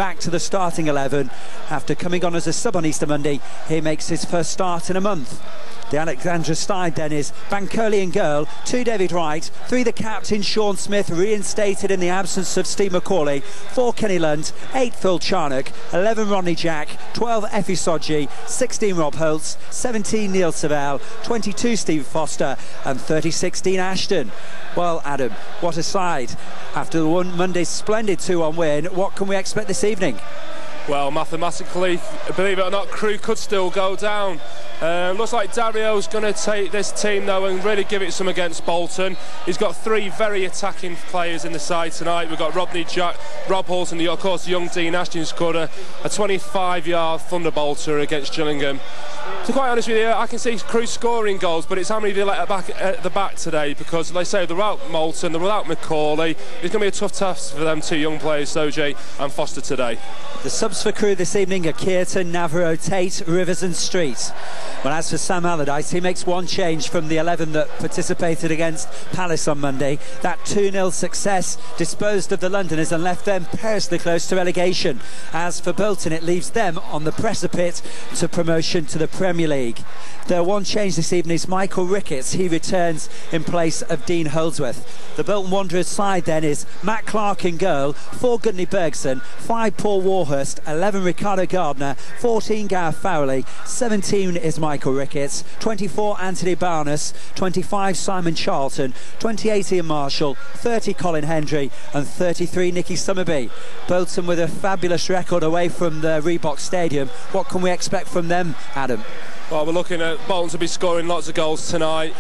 back to the starting 11 after coming on as a sub on Easter Monday. He makes his first start in a month. The Alexandra side then is Bankole and Girl, 2 David Wright, 3 the captain Sean Smith, reinstated in the absence of Steve McCauley, 4 Kenny Lunt, 8 Phil Charnock, 11 Rodney Jack, 12 Effie Sodji, 16 Rob Holtz, 17 Neil Savell, 22 Steve Foster and 36 Dean Ashton. Well, Adam, what a side. After Monday's splendid 2-1 win, what can we expect this evening? Well, mathematically, believe it or not, Crewe could still go down. Looks like Dario's going to take this team though and really give it some against Bolton. He's got 3 very attacking players in the side tonight. We've got Rodney Jack, Rob Holt and of course young Dean Ashton, who scored a 25-yard thunderbolter against Gillingham. To be quite honest with you, I can see Crewe scoring goals, but it's how many they let back at the back today, because they say they're without Moulton, they're without McCauley. It's going to be a tough task for them 2 young players, Sojay and Foster, today. The subs for Crewe this evening are Kearton, Navarro, Tate, Rivers and Street. Well, as for Sam Allardyce, he makes one change from the 11 that participated against Palace on Monday. That 2-0 success disposed of the Londoners and left them perilously close to relegation. As for Bolton, it leaves them on the precipice to promotion to the Premier League. Their one change this evening is Michael Ricketts. He returns in place of Dean Holdsworth. The Bolton Wanderers side then is Matt Clark in goal, 4 Gudney Bergson, 5 Paul Warhurst, 11 Ricardo Gardner, 14 Gareth Fowley, 17 is Michael Ricketts, 24 Anthony Barnes, 25 Simon Charlton, 28 Ian Marshall, 30 Colin Hendry and 33 Nicky Summerby. Bolton with a fabulous record away from the Reebok Stadium. What can we expect from them, Adam? Well, we're looking at Bolton to be scoring lots of goals tonight.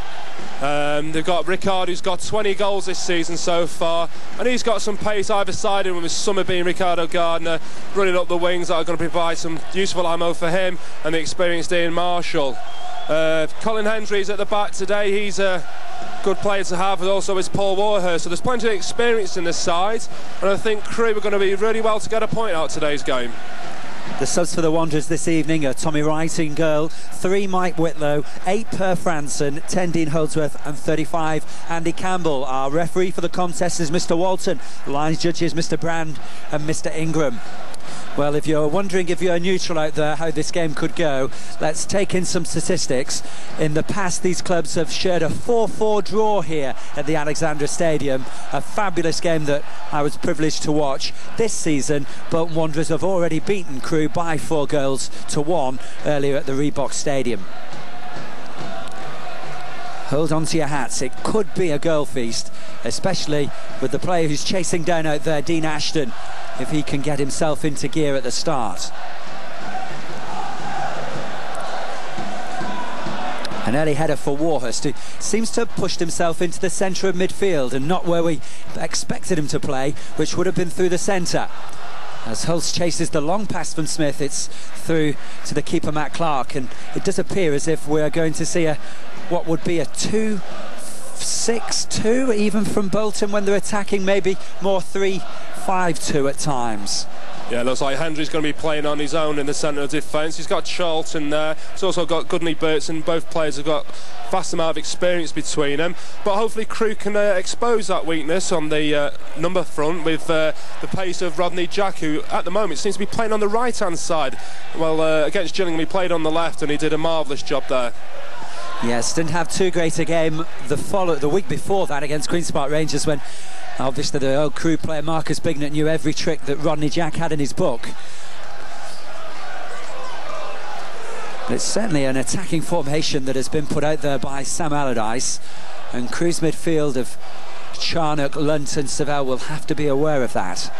They've got Ricard, who's got 20 goals this season so far, and he's got some pace either side of him, with Summerby and Ricardo Gardner running up the wings that are going to provide some useful ammo for him and the experienced Ian Marshall. Colin Hendry's at the back today. He's a good player to have, and also is Paul Warhurst. So there's plenty of experience in this side, and I think Crewe are going to be really well to get a point out today's game. The subs for the Wanderers this evening are Tommy Wright in goal, 3 Mike Whitlow, 8 Per Franson, 10 Dean Holdsworth and 35 Andy Campbell. Our referee for the contest is Mr Walton. The lines judges Mr Brand and Mr Ingram. Well, if you're wondering, if you're neutral out there, how this game could go, let's take in some statistics. In the past, these clubs have shared a 4-4 draw here at the Alexandra Stadium. A fabulous game that I was privileged to watch. This season, Bolton Wanderers have already beaten Crewe by 4-1 earlier at the Reebok Stadium. Hold on to your hats, it could be a goal feast, especially with the player who's chasing down out there, Dean Ashton, if he can get himself into gear at the start. An early header for Warhurst, who seems to have pushed himself into the centre of midfield and not where we expected him to play, which would have been through the centre. As Hulse chases the long pass from Smith, it's through to the keeper Matt Clark, and it does appear as if we're going to see what would be a 2-6-2 even from Bolton when they're attacking, maybe more 3-5-2 at times. Yeah, it looks like Hendry's going to be playing on his own in the centre of defence. He's got Charlton there. He's also got Gudney Burton. Both players have got vast amount of experience between them. But hopefully Crewe can expose that weakness on the number front with the pace of Rodney Jack, who at the moment seems to be playing on the right-hand side. Well, against Gillingham he played on the left and he did a marvellous job there. Yes, didn't have too great a game the week before that against Queen's Park Rangers, when obviously the old Crewe player Marcus Bignett knew every trick that Rodney Jack had in his book. But it's certainly an attacking formation that has been put out there by Sam Allardyce, and Crewe's midfield of Charnock, Lunt and Savell will have to be aware of that.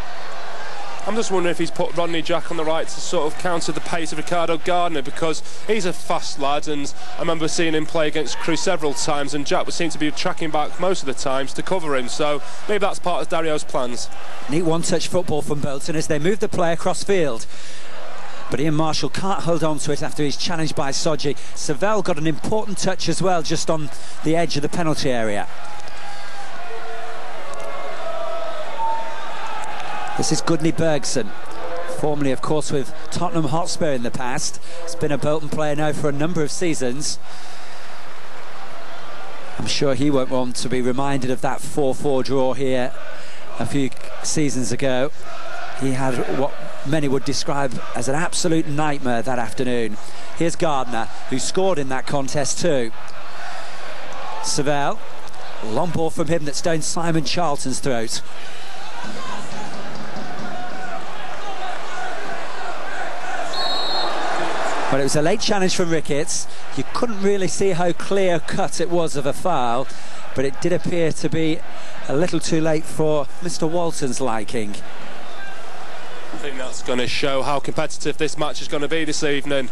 I'm just wondering if he's put Rodney Jack on the right to sort of counter the pace of Ricardo Gardner, because he's a fast lad, and I remember seeing him play against Crewe several times, and Jack would seem to be tracking back most of the times to cover him, so maybe that's part of Dario's plans. Neat one-touch football from Bolton as they move the play across field. But Ian Marshall can't hold on to it after he's challenged by Sodji. Savell got an important touch as well, just on the edge of the penalty area. This is Gudney Bergson, formerly of course with Tottenham Hotspur in the past. He's been a Bolton player now for a number of seasons. I'm sure he won't want to be reminded of that 4-4 draw here a few seasons ago. He had what many would describe as an absolute nightmare that afternoon. Here's Gardner, who scored in that contest too. Savell, long ball from him that's down Simon Charlton's throat. Well, it was a late challenge from Ricketts. You couldn't really see how clear-cut it was of a foul, but it did appear to be a little too late for Mr. Walton's liking. I think that's going to show how competitive this match is going to be this evening.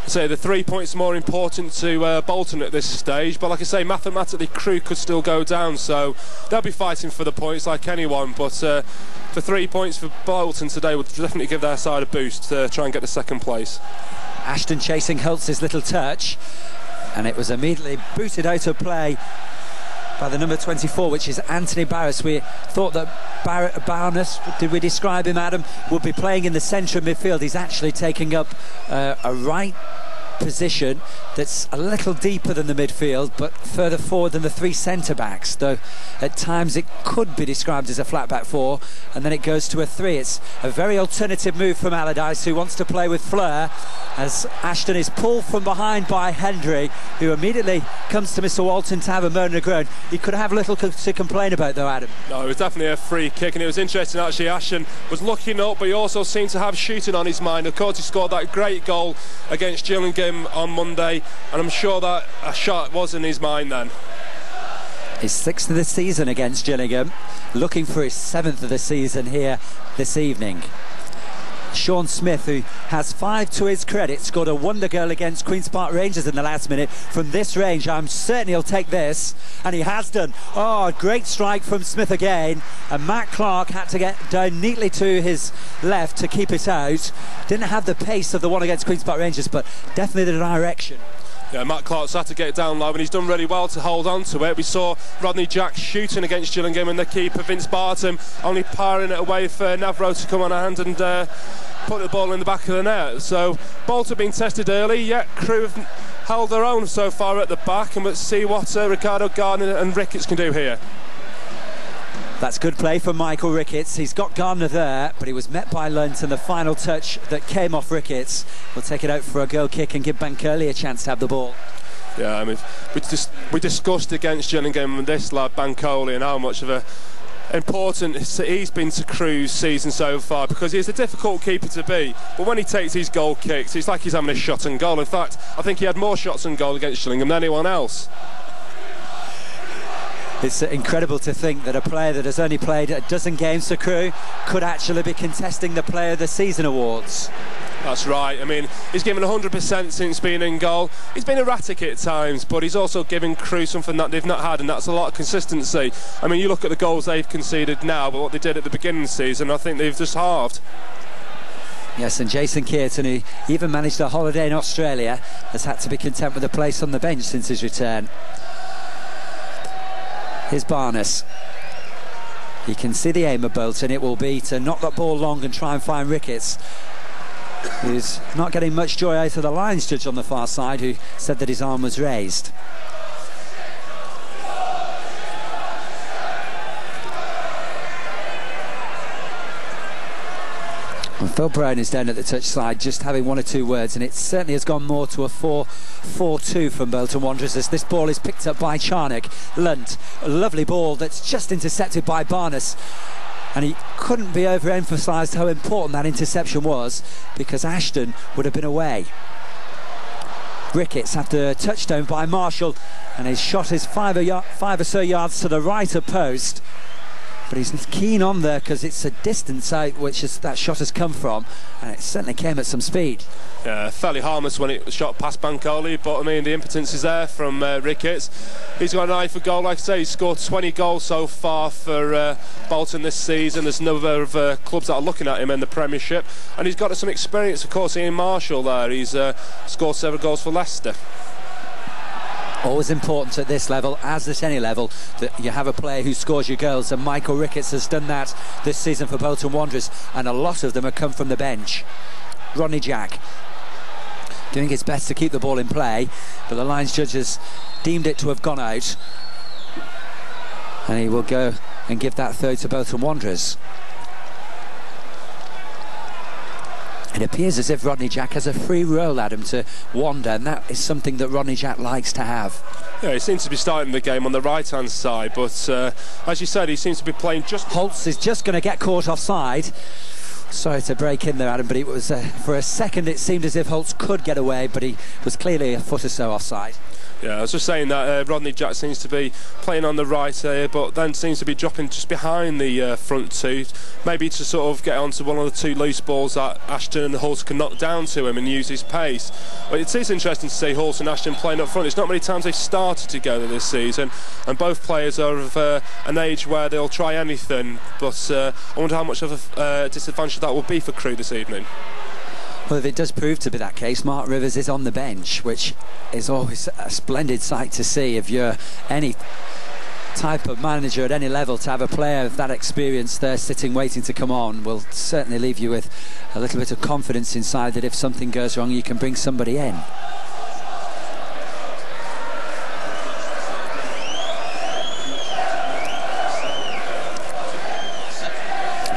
I say the 3 points are more important to Bolton at this stage, but like I say, mathematically Crewe could still go down, so they'll be fighting for the points like anyone, but for 3 points for Bolton today would definitely give their side a boost to try and get the second place. Ashton chasing Holtz's little touch, and it was immediately booted out of play by the number 24, which is Anthony Barras. We thought that Barnes, did we describe him, Adam, would be playing in the centre of midfield. He's actually taking up a right position that's a little deeper than the midfield but further forward than the three centre-backs, though at times it could be described as a flat-back four, and then it goes to a three. It's a very alternative move from Allardyce, who wants to play with flair, as Ashton is pulled from behind by Hendry, who immediately comes to Mr. Walton to have a moan and a groan. He could have little to complain about though, Adam. No, it was definitely a free kick, and it was interesting actually. Ashton was looking up, but he also seemed to have shooting on his mind. Of course, he scored that great goal against Gillingham on Monday, and I'm sure that a shot was in his mind then. His 6th of the season against Gillingham, looking for his 7th of the season here this evening. Sean Smith, who has 5 to his credit, scored a wonder goal against Queen's Park Rangers in the last minute from this range. I'm certain he'll take this, and he has done. Oh, a great strike from Smith again, and Matt Clark had to get down neatly to his left to keep it out. Didn't have the pace of the one against Queen's Park Rangers, but definitely the direction. Yeah, Matt Clark's had to get it down low, and he's done really well to hold on to it. We saw Rodney Jack shooting against Gillingham, and the keeper Vince Barton only parring it away for Navro to come on a hand and put the ball in the back of the net. So Bolton being tested early, yet Crewe have held their own so far at the back, and let's see what Ricardo Gardner and Ricketts can do here. That's good play from Michael Ricketts. He's got Gardner there, but he was met by Lunt, and the final touch that came off Ricketts will take it out for a goal kick and give Bancoli a chance to have the ball. Yeah, I mean, we discussed against Gillingham and this lad Bancoli and how much of a important he's been to Crewe's season so far, because he's a difficult keeper to beat, but when he takes his goal kicks, it's like he's having a shot on goal. In fact, I think he had more shots on goal against Gillingham than anyone else. It's incredible to think that a player that has only played a dozen games for Crewe could actually be contesting the Player of the Season awards. That's right. I mean, he's given 100% since being in goal. He's been erratic at times, but he's also given Crewe something that they've not had, and that's a lot of consistency. I mean, you look at the goals they've conceded now, but what they did at the beginning of the season, I think they've just halved. Yes, and Jason Kearton, who even managed a holiday in Australia, has had to be content with a place on the bench since his return. Here's Barnes. He can see the aim of Bolton. It will be to knock that ball long and try and find Ricketts, who's not getting much joy out of the lines judge on the far side, who said that his arm was raised. And Phil Brown is down at the touch side, just having one or two words, and it certainly has gone more to a 4-4-2 from Bolton Wanderers as this ball is picked up by Charnock. Lunt, a lovely ball that's just intercepted by Barnes, and he couldn't be overemphasised how important that interception was, because Ashton would have been away. Ricketts after a touchdown by Marshall, and his shot is 5 or so yards to the right of post. But he's keen on there because it's a distance out which that shot has come from, and it certainly came at some speed. Yeah, fairly harmless when it was shot past Bancoli, but I mean the impotence is there from Ricketts. He's got an eye for goal, like I say. He's scored 20 goals so far for Bolton this season. There's a number of clubs that are looking at him in the Premiership, and he's got some experience, of course. Ian Marshall there, he's scored several goals for Leicester. Always important at this level, as at any level, that you have a player who scores your goals, and Michael Ricketts has done that this season for Bolton Wanderers, and a lot of them have come from the bench. Rodney Jack doing his best to keep the ball in play, but the lines judge has deemed it to have gone out, and he will go and give that third to Bolton Wanderers. It appears as if Rodney Jack has a free roll, Adam, to wander, and that is something that Rodney Jack likes to have. Yeah, he seems to be starting the game on the right-hand side, but as you said, he seems to be playing just... Holtz is just going to get caught offside. Sorry to break in there, Adam, but it was for a second it seemed as if Holtz could get away, but he was clearly a foot or so offside. Yeah, I was just saying that Rodney Jack seems to be playing on the right here, but then seems to be dropping just behind the front two, maybe to sort of get onto one of the two loose balls that Ashton and Holtz can knock down to him and use his pace. But it is interesting to see Holtz and Ashton playing up front. It's not many times they've started together this season, and both players are of an age where they'll try anything, but I wonder how much of a disadvantage that will be for Crewe this evening. Well, if it does prove to be that case, Mark Rivers is on the bench, which is always a splendid sight to see if you're any type of manager at any level. To have a player of that experience there sitting waiting to come on will certainly leave you with a little bit of confidence inside that if something goes wrong you can bring somebody in.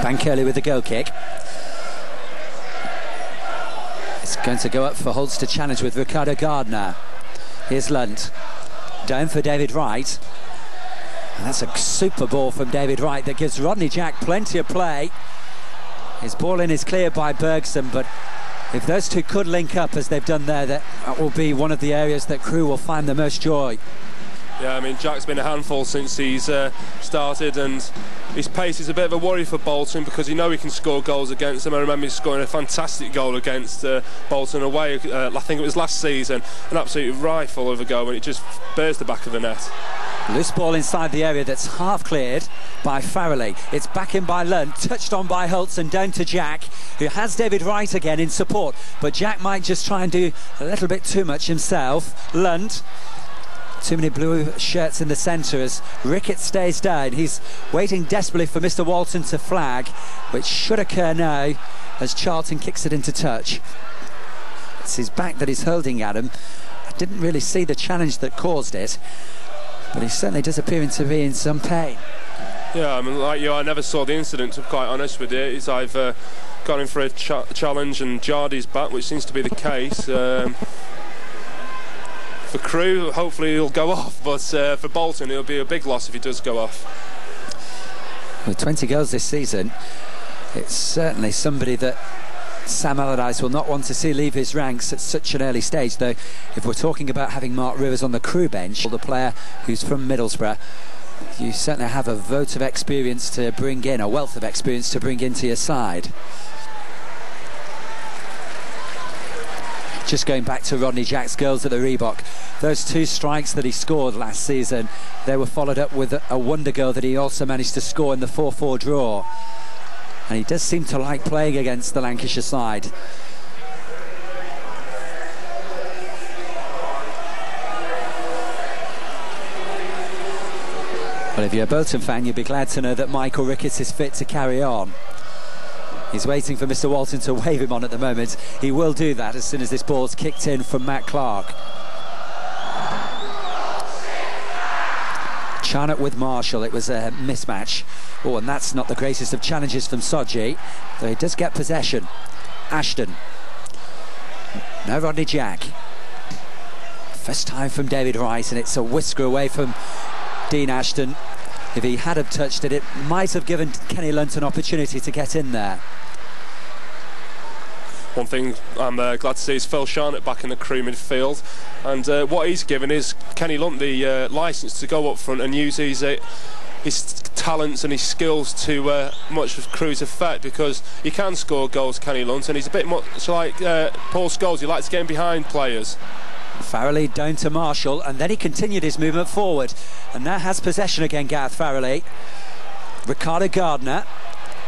Bankirli with the goal kick. It's going to go up for Holtz to challenge with Ricardo Gardner. Here's Lunt. Down for David Wright. And that's a super ball from David Wright that gives Rodney Jack plenty of play. His ball in is cleared by Bergson, but if those two could link up as they've done there, that will be one of the areas that Crewe will find the most joy. Yeah, I mean, Jack's been a handful since he's started, and his pace is a bit of a worry for Bolton because you know he can score goals against them. I remember him scoring a fantastic goal against Bolton away, I think it was last season, an absolute rifle of a goal, and it just burst the back of the net. Loose ball inside the area that's half cleared by Farrelly. It's back in by Lunt, touched on by Holtz and down to Jack, who has David Wright again in support, but Jack might just try and do a little bit too much himself. Lunt. Too many blue shirts in the centre as Rickett stays down. He's waiting desperately for Mr. Walton to flag, which should occur now as Charlton kicks it into touch. It's his back that he's holding at him. I didn't really see the challenge that caused it, but he certainly does appear to be in some pain. Yeah, I mean, like you, I never saw the incident, to be quite honest with you. It's I've gone in for a challenge and jarred his back, which seems to be the case. For Crewe, hopefully he'll go off, but for Bolton it'll be a big loss if he does go off. With 20 goals this season, it's certainly somebody that Sam Allardyce will not want to see leave his ranks at such an early stage, though if we're talking about having Mark Rivers on the Crewe bench, the player who's from Middlesbrough, you certainly have a vote of experience to bring in, a wealth of experience to bring into your side. Just going back to Rodney Jack's goals at the Reebok, those two strikes that he scored last season, they were followed up with a wonder goal that he also managed to score in the 4-4 draw, and he does seem to like playing against the Lancashire side. Well, if you're a Bolton fan, you'd be glad to know that Michael Ricketts is fit to carry on. He's waiting for Mr. Walton to wave him on at the moment. He will do that as soon as this ball's kicked in from Matt Clark. Charnock with Marshall, it was a mismatch. Oh, and that's not the greatest of challenges from Sodji, though he does get possession. Ashton. Now Rodney Jack. First time from David Wright, and it's a whisker away from Dean Ashton. If he had have touched it, it might have given Kenny Lunt an opportunity to get in there. One thing I'm glad to see is Phil Charnock back in the Crewe midfield, and what he's given is Kenny Lunt the licence to go up front and use his talents and his skills to much of Crewe's effect, because he can score goals, Kenny Lunt, and he's a bit much like Paul Scholes. He likes getting behind players. Farrelly down to Marshall, and then he continued his movement forward, and now has possession again, Gareth Farrelly. Ricardo Gardner,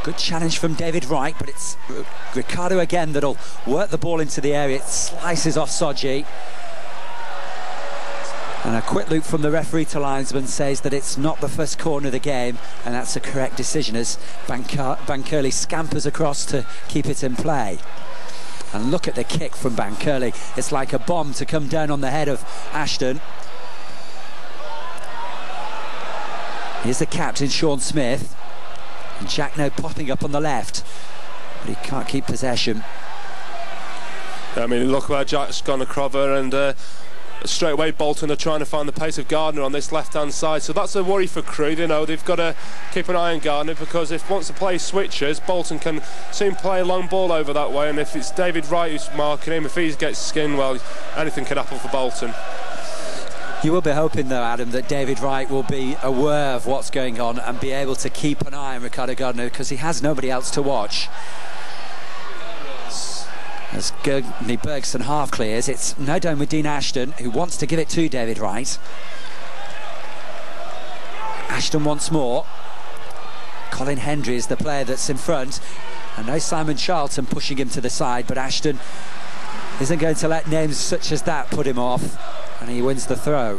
good challenge from David Wright, but it's Ricardo again that'll work the ball into the area. It slices off Sodji, and a quick look from the referee to linesman says that it's not the first corner of the game, and that's a correct decision as Bankirli scampers across to keep it in play. And look at the kick from Bankirli. It's like a bomb to come down on the head of Ashton. Here's the captain, Sean Smith. And Jack now popping up on the left. But he can't keep possession. I mean, look where Jack's gone to cover, and straight away Bolton are trying to find the pace of Gardner on this left-hand side, so that's a worry for Crewe. You know, they've got to keep an eye on Gardner, because if once the play switches, Bolton can soon play a long ball over that way, and if it's David Wright who's marking him, if he gets skinned, well, anything could happen for Bolton. You will be hoping, though, Adam, that David Wright will be aware of what's going on and be able to keep an eye on Ricardo Gardner, because he has nobody else to watch. As Gurney Bergson half clears, it's no down with Dean Ashton, who wants to give it to David Wright. Ashton once more. Colin Hendry is the player that's in front, and now Simon Charlton pushing him to the side, but Ashton isn't going to let names such as that put him off, and he wins the throw.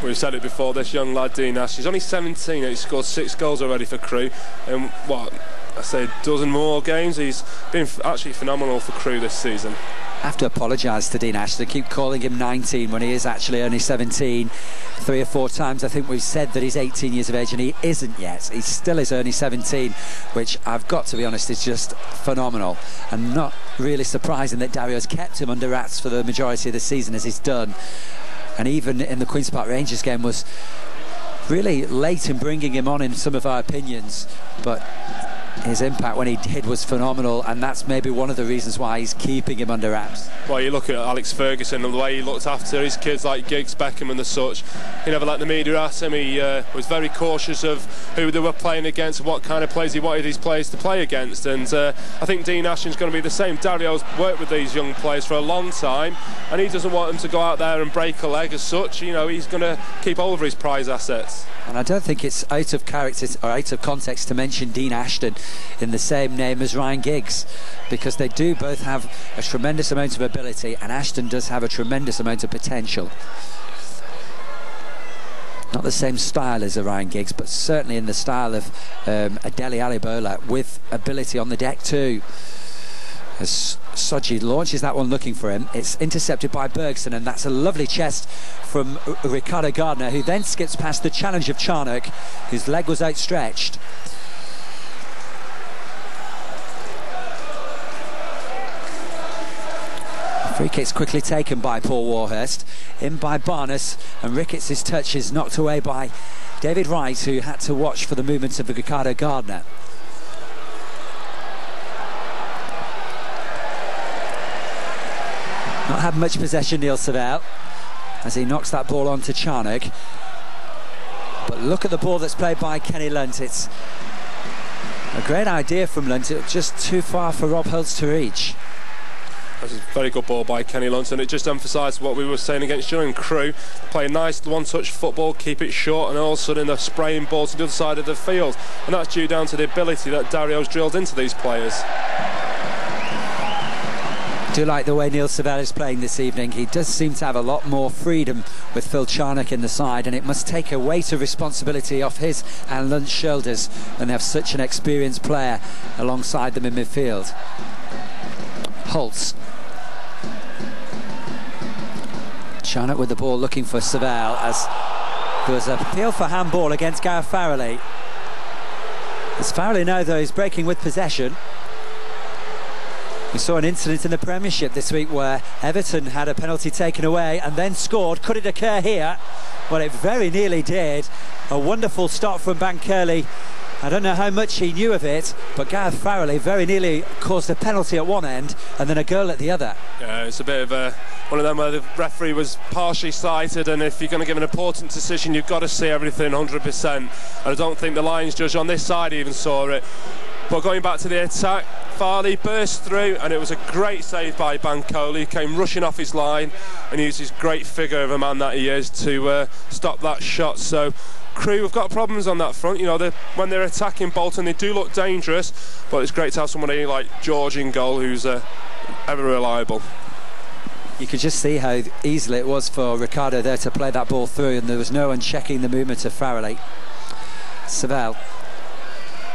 We've said it before, this young lad Dean Ashton, he's only 17 and he's scored 6 goals already for Crewe, and what, I say a dozen more games. He's been actually phenomenal for Crewe this season. I have to apologise to Dean Ashton. Keep calling him 19 when he is actually only 17. 3 or 4 times I think we've said that he's 18 years of age, and he isn't yet. He still is only 17, which I've got to be honest is just phenomenal, and not really surprising that Dario's kept him under wraps for the majority of the season as he's done. And even in the Queen's Park Rangers game was really late in bringing him on in some of our opinions, but his impact when he did was phenomenal, and that's maybe one of the reasons why he's keeping him under wraps. Well, you look at Alex Ferguson and the way he looked after his kids like Giggs, Beckham and the such. He never let the media ask him. He was very cautious of who they were playing against and what kind of players he wanted his players to play against, and I think Dean Ashton's going to be the same. Dario's worked with these young players for a long time, and he doesn't want them to go out there and break a leg as such. You know, he's going to keep hold of his prize assets. And I don't think it's out of character or out of context to mention Dean Ashton in the same name as Ryan Giggs, because they do both have a tremendous amount of ability, and Ashton does have a tremendous amount of potential. Not the same style as a Ryan Giggs, but certainly in the style of a Dele Alibola, with ability on the deck too. As Soji launches that one looking for him, it's intercepted by Bergson, and that's a lovely chest from Ricardo Gardner, who then skips past the challenge of Charnock, whose leg was outstretched. Free kick's quickly taken by Paul Warhurst, in by Barnes, and Ricketts' touch is knocked away by David Wright, who had to watch for the movements of Ricardo Gardner. Not had much possession, Neil Savell, as he knocks that ball onto Charnock. But look at the ball that's played by Kenny Lunt. It's a great idea from Lunt, it's just too far for Rob Hults to reach. That's a very good ball by Kenny Lunt, and it just emphasised what we were saying against Gillingham. Crewe play a nice one-touch football, keep it short, and all of a sudden they're spraying ball to the other side of the field, and that's due down to the ability that Dario's drilled into these players. I do like the way Neil Savell is playing this evening. He does seem to have a lot more freedom with Phil Charnock in the side, and it must take a weight of responsibility off his and Lunt's shoulders when they have such an experienced player alongside them in midfield. Hults. Charnock with the ball looking for Savell, as there was an appeal for handball against Gareth Farrelly. As Farrelly now, though, is breaking with possession. We saw an incident in the Premiership this week where Everton had a penalty taken away and then scored. Could it occur here? Well, it very nearly did. A wonderful stop from Bankirli. I don't know how much he knew of it, but Gareth Farrelly very nearly caused a penalty at one end and then a goal at the other. Yeah, it's a bit of one of them where the referee was partially sighted, and if you're going to give an important decision, you've got to see everything 100%. And I don't think the Lions judge on this side even saw it. But going back to the attack, Farley burst through, and it was a great save by Bankirli. He came rushing off his line and used his great figure of a man that he is to stop that shot. So Crewe have got problems on that front. You know, when they're attacking Bolton, they do look dangerous, but it's great to have somebody like George in goal who's ever reliable. You could just see how easily it was for Ricardo there to play that ball through, and there was no one checking the movement of Farrelly. Savell,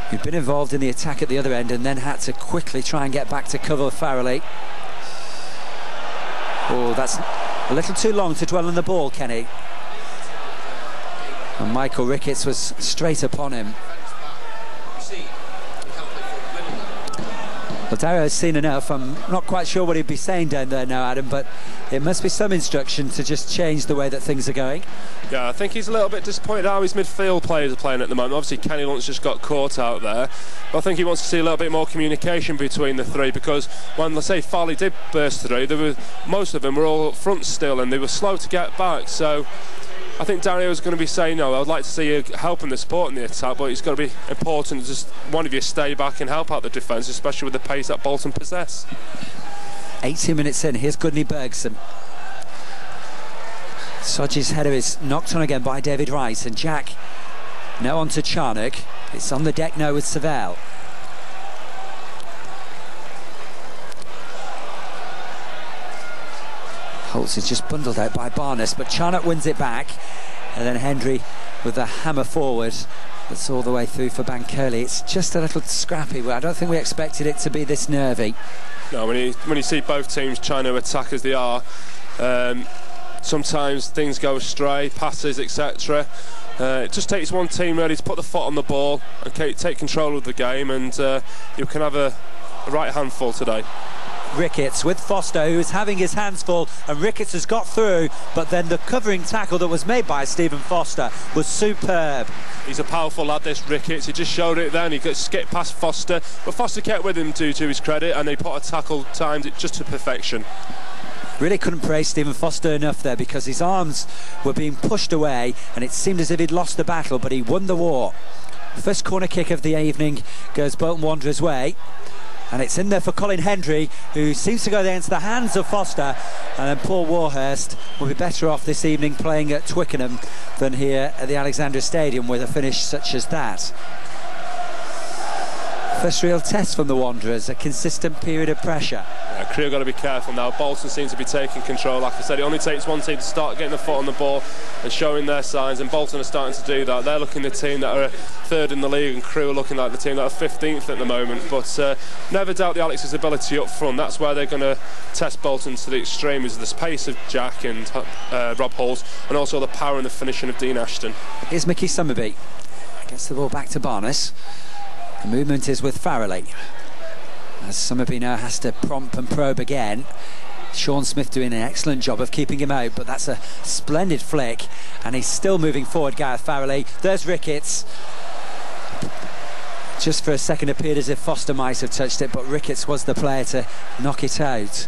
who'd been involved in the attack at the other end and then had to quickly try and get back to cover Farrelly. Oh, that's a little too long to dwell on the ball, Kenny. And Michael Ricketts was straight upon him. Well, Dario's seen enough. I'm not quite sure what he'd be saying down there now, Adam, but it must be some instruction to just change the way that things are going. Yeah, I think he's a little bit disappointed how his midfield players are playing at the moment. Obviously, Kenny Lunt's just got caught out there. But I think he wants to see a little bit more communication between the three, because when, let's say, Farley did burst through, most of them were all up front still, and they were slow to get back. So I think Dario's going to be saying, no, I'd like to see you helping the support in the attack, but it's got to be important to just one of you stay back and help out the defence, especially with the pace that Bolton possess. 18 minutes in, here's Gudny Bergson. Sodji's header is knocked on again by David Wright, and Jack now on to Charnock. It's on the deck now with Savell. Holtz is just bundled out by Barnes, but Charnock wins it back, and then Hendry with the hammer forward. That's all the way through for Bankole. It's just a little scrappy. I don't think we expected it to be this nervy. No, when you see both teams trying to attack as they are, sometimes things go astray, passes, etc. It just takes one team really to put the foot on the ball and take control of the game, and you can have a right handful today. Ricketts with Foster, who is having his hands full, and Ricketts has got through, but then the covering tackle that was made by Stephen Foster was superb. He's a powerful lad, this Ricketts. He just showed it then. He got skipped past Foster, but Foster kept with him to his credit, and they put a tackle, timed it just to perfection. Really couldn't praise Stephen Foster enough there, because his arms were being pushed away and it seemed as if he'd lost the battle, but he won the war. First corner kick of the evening goes Bolton Wanderers' way, and it's in there for Colin Hendry, who seems to go there into the hands of Foster, and then Paul Warhurst will be better off this evening playing at Twickenham than here at the Alexandra Stadium with a finish such as that. First real test from the Wanderers, a consistent period of pressure. Yeah, Crewe got to be careful now. Bolton seems to be taking control. Like I said, it only takes one team to start getting the foot on the ball and showing their signs, and Bolton are starting to do that. They're looking the team that are third in the league, and Crewe are looking like the team that are 15th at the moment. But never doubt the Alex's ability up front. That's where they're going to test Bolton to the extreme, is the pace of Jack and Rob Hulls, and also the power and the finishing of Dean Ashton. Here's Mickey Summerby. Gets the ball back to Barnes. The movement is with Farrelly, as Summerby now has to prompt and probe again. Sean Smith doing an excellent job of keeping him out, but that's a splendid flick, and he's still moving forward, Gareth Farrelly. There's Ricketts. Just for a second appeared as if Foster might have touched it, but Ricketts was the player to knock it out.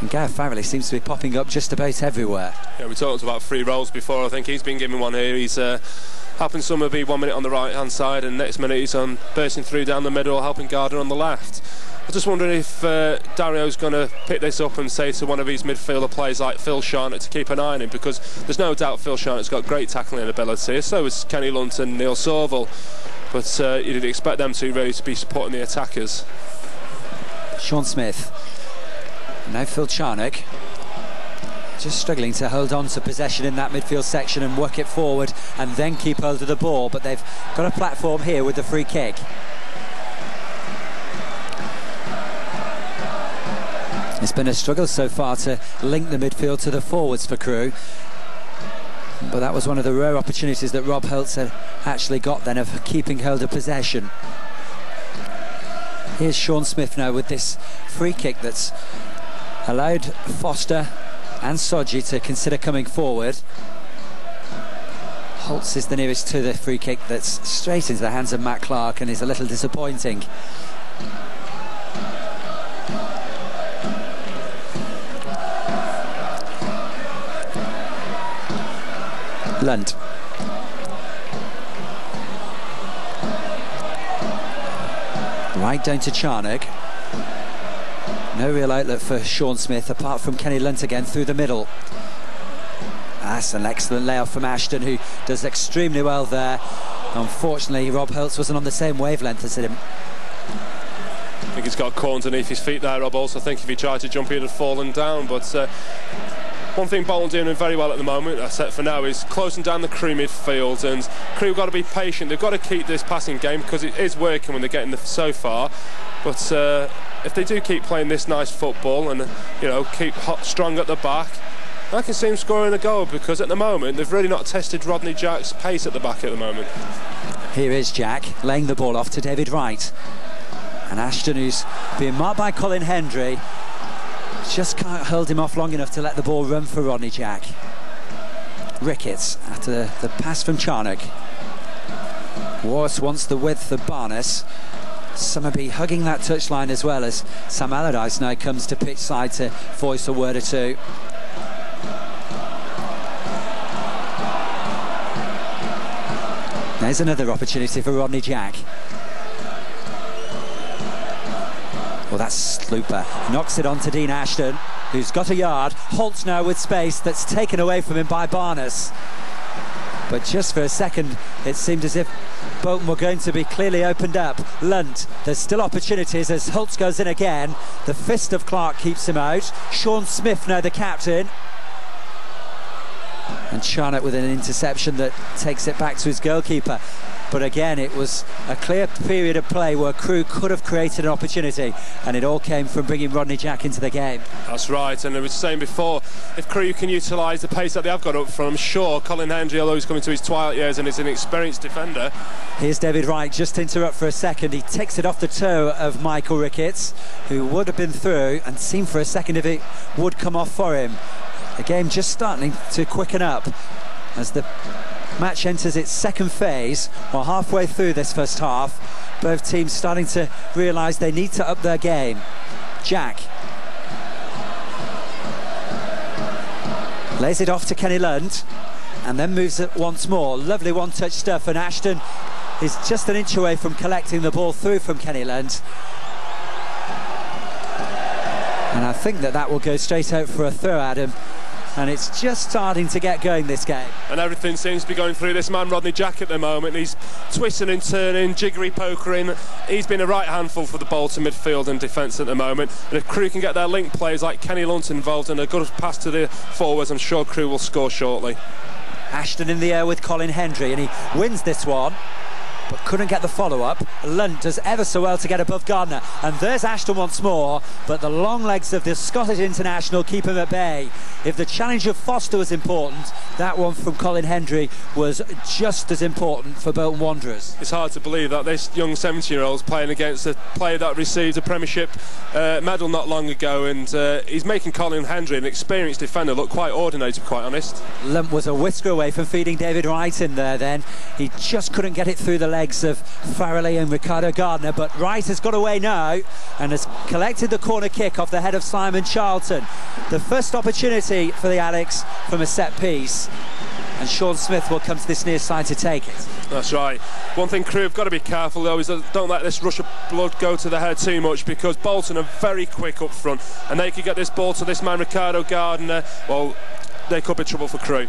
And Gareth Farrelly seems to be popping up just about everywhere. Yeah, we talked about free rolls before. I think he's been given one here. He's helping Summerby 1 minute on the right hand side, and next minute he's on bursting through down the middle, helping Gardner on the left. I'm just wondering if Dario's going to pick this up and say to one of his midfielder players like Phil Sharnett to keep an eye on him, because there's no doubt Phil Sharnett's got great tackling ability, so has Kenny Lunt and Neil Sorville, but you'd expect them to really to be supporting the attackers. Sean Smith, now Phil Charnock, just struggling to hold on to possession in that midfield section and work it forward and then keep hold of the ball, but they've got a platform here with the free kick. It's been a struggle so far to link the midfield to the forwards for Crewe, but that was one of the rare opportunities that Rob Holtz had actually got then of keeping hold of possession. Here's Sean Smith now with this free kick that's allowed Foster and Sodji to consider coming forward. Holtz is the nearest to the free kick, that's straight into the hands of Matt Clark and is a little disappointing. Lunt. Right down to Charnock. No real outlet for Sean Smith apart from Kenny Lunt again through the middle. That's an excellent layoff from Ashton, who does extremely well there. Unfortunately, Rob Holtz wasn't on the same wavelength as him. I think he's got corns underneath his feet there, Rob Holtz. I think if he tried to jump, he'd have fallen down, but one thing Bolton doing very well at the moment, except for now, is closing down the Crewe midfield, and Crewe got to be patient. They've got to keep this passing game, because it is working when they're getting so far, but if they do keep playing this nice football and keep strong at the back, I can see him scoring a goal, because at the moment they've really not tested Rodney Jack's pace at the back at the moment. Here is Jack laying the ball off to David Wright. And Ashton, who's being marked by Colin Hendry, just can't hold him off long enough to let the ball run for Rodney Jack. Ricketts after the pass from Charnock. Warris wants the width of Barnes. Summerby hugging that touchline as well, as Sam Allardyce now comes to pitch side to voice a word or two. There's another opportunity for Rodney Jack. Well, that's Slooper. Knocks it on to Dean Ashton, who's got a yard. Holtz now with space that's taken away from him by Barnes. But just for a second, it seemed as if Bolton were going to be clearly opened up. Lunt, there's still opportunities as Holtz goes in again. The fist of Clark keeps him out. Sean Smith now the captain. And Charnock with an interception that takes it back to his goalkeeper. But again, it was a clear period of play where Crewe could have created an opportunity, and it all came from bringing Rodney Jack into the game. That's right, and I was saying before, if Crewe can utilise the pace that they have got up front, I'm sure Colin Hendry, although he's coming to his twilight years and is an experienced defender. Here's David Wright, just to interrupt for a second. He takes it off the toe of Michael Ricketts, who would have been through, and seemed for a second if it would come off for him. The game just starting to quicken up as the match enters its second phase. Well, halfway through this first half, both teams starting to realise they need to up their game. Jack lays it off to Kenny Lunt and then moves it once more. Lovely one-touch stuff, and Ashton is just an inch away from collecting the ball through from Kenny Lunt. And I think that will go straight out for a throw, Adam. And it's just starting to get going, this game. And everything seems to be going through this man, Rodney Jack, at the moment. He's twisting and turning, jiggery pokering. He's been a right handful for the Bolton midfield and defence at the moment. And if Crewe can get their link players like Kenny Lunt involved and a good pass to the forwards, I'm sure Crewe will score shortly. Ashton in the air with Colin Hendry, and he wins this one, but couldn't get the follow-up. Lunt does ever so well to get above Gardner, and there's Ashton once more, but the long legs of the Scottish international keep him at bay. If the challenge of Foster was important, that one from Colin Hendry was just as important for Bolton Wanderers. It's hard to believe that this young 17-year-old's playing against a player that received a Premiership medal not long ago, and he's making Colin Hendry, an experienced defender, look quite ordinary, to be quite honest. Lunt was a whisker away from feeding David Wright in there then. He just couldn't get it through the legs of Farrelly and Ricardo Gardner, but Wright has got away now and has collected the corner kick off the head of Simon Charlton. The first opportunity for the Alex from a set piece, and Sean Smith will come to this near side to take it. That's right. One thing Crewe have got to be careful though is that don't let this rush of blood go to the head too much, because Bolton are very quick up front, and they could get this ball to this man Ricardo Gardner. Well, they could be trouble for Crewe.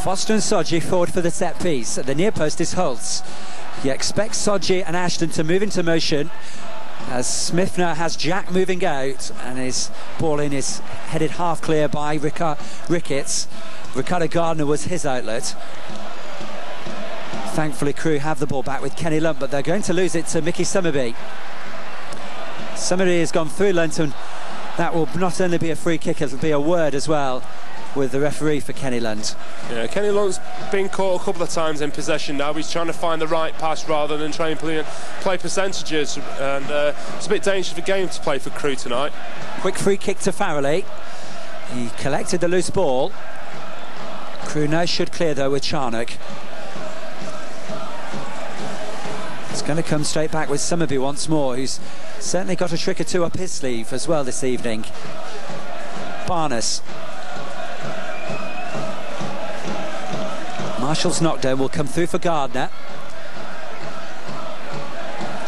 Foster and Sodji forward for the set piece. At the near post is Holtz. You expect Sodji and Ashton to move into motion, as Smith now has Jack moving out, and his ball in is headed half clear by Ricketts. Ricardo Gardner was his outlet. Thankfully Crewe have the ball back with Kenny Lunt, but they're going to lose it to Mickey Summerby. Summerby has gone through Lunt, and that will not only be a free kick, it'll be a word as well with the referee for Kenny Lunt. Yeah, Kenny Lunt's been caught a couple of times in possession now. He's trying to find the right pass rather than try and play percentages, and it's a bit dangerous of a game to play for Crewe tonight. Quick free kick to Farrelly. He collected the loose ball. Crewe now should clear though with Charnock. It's going to come straight back with Summerby once more, who's certainly got a trick or two up his sleeve as well this evening. Barnes. Marshall's knockdown will come through for Gardner.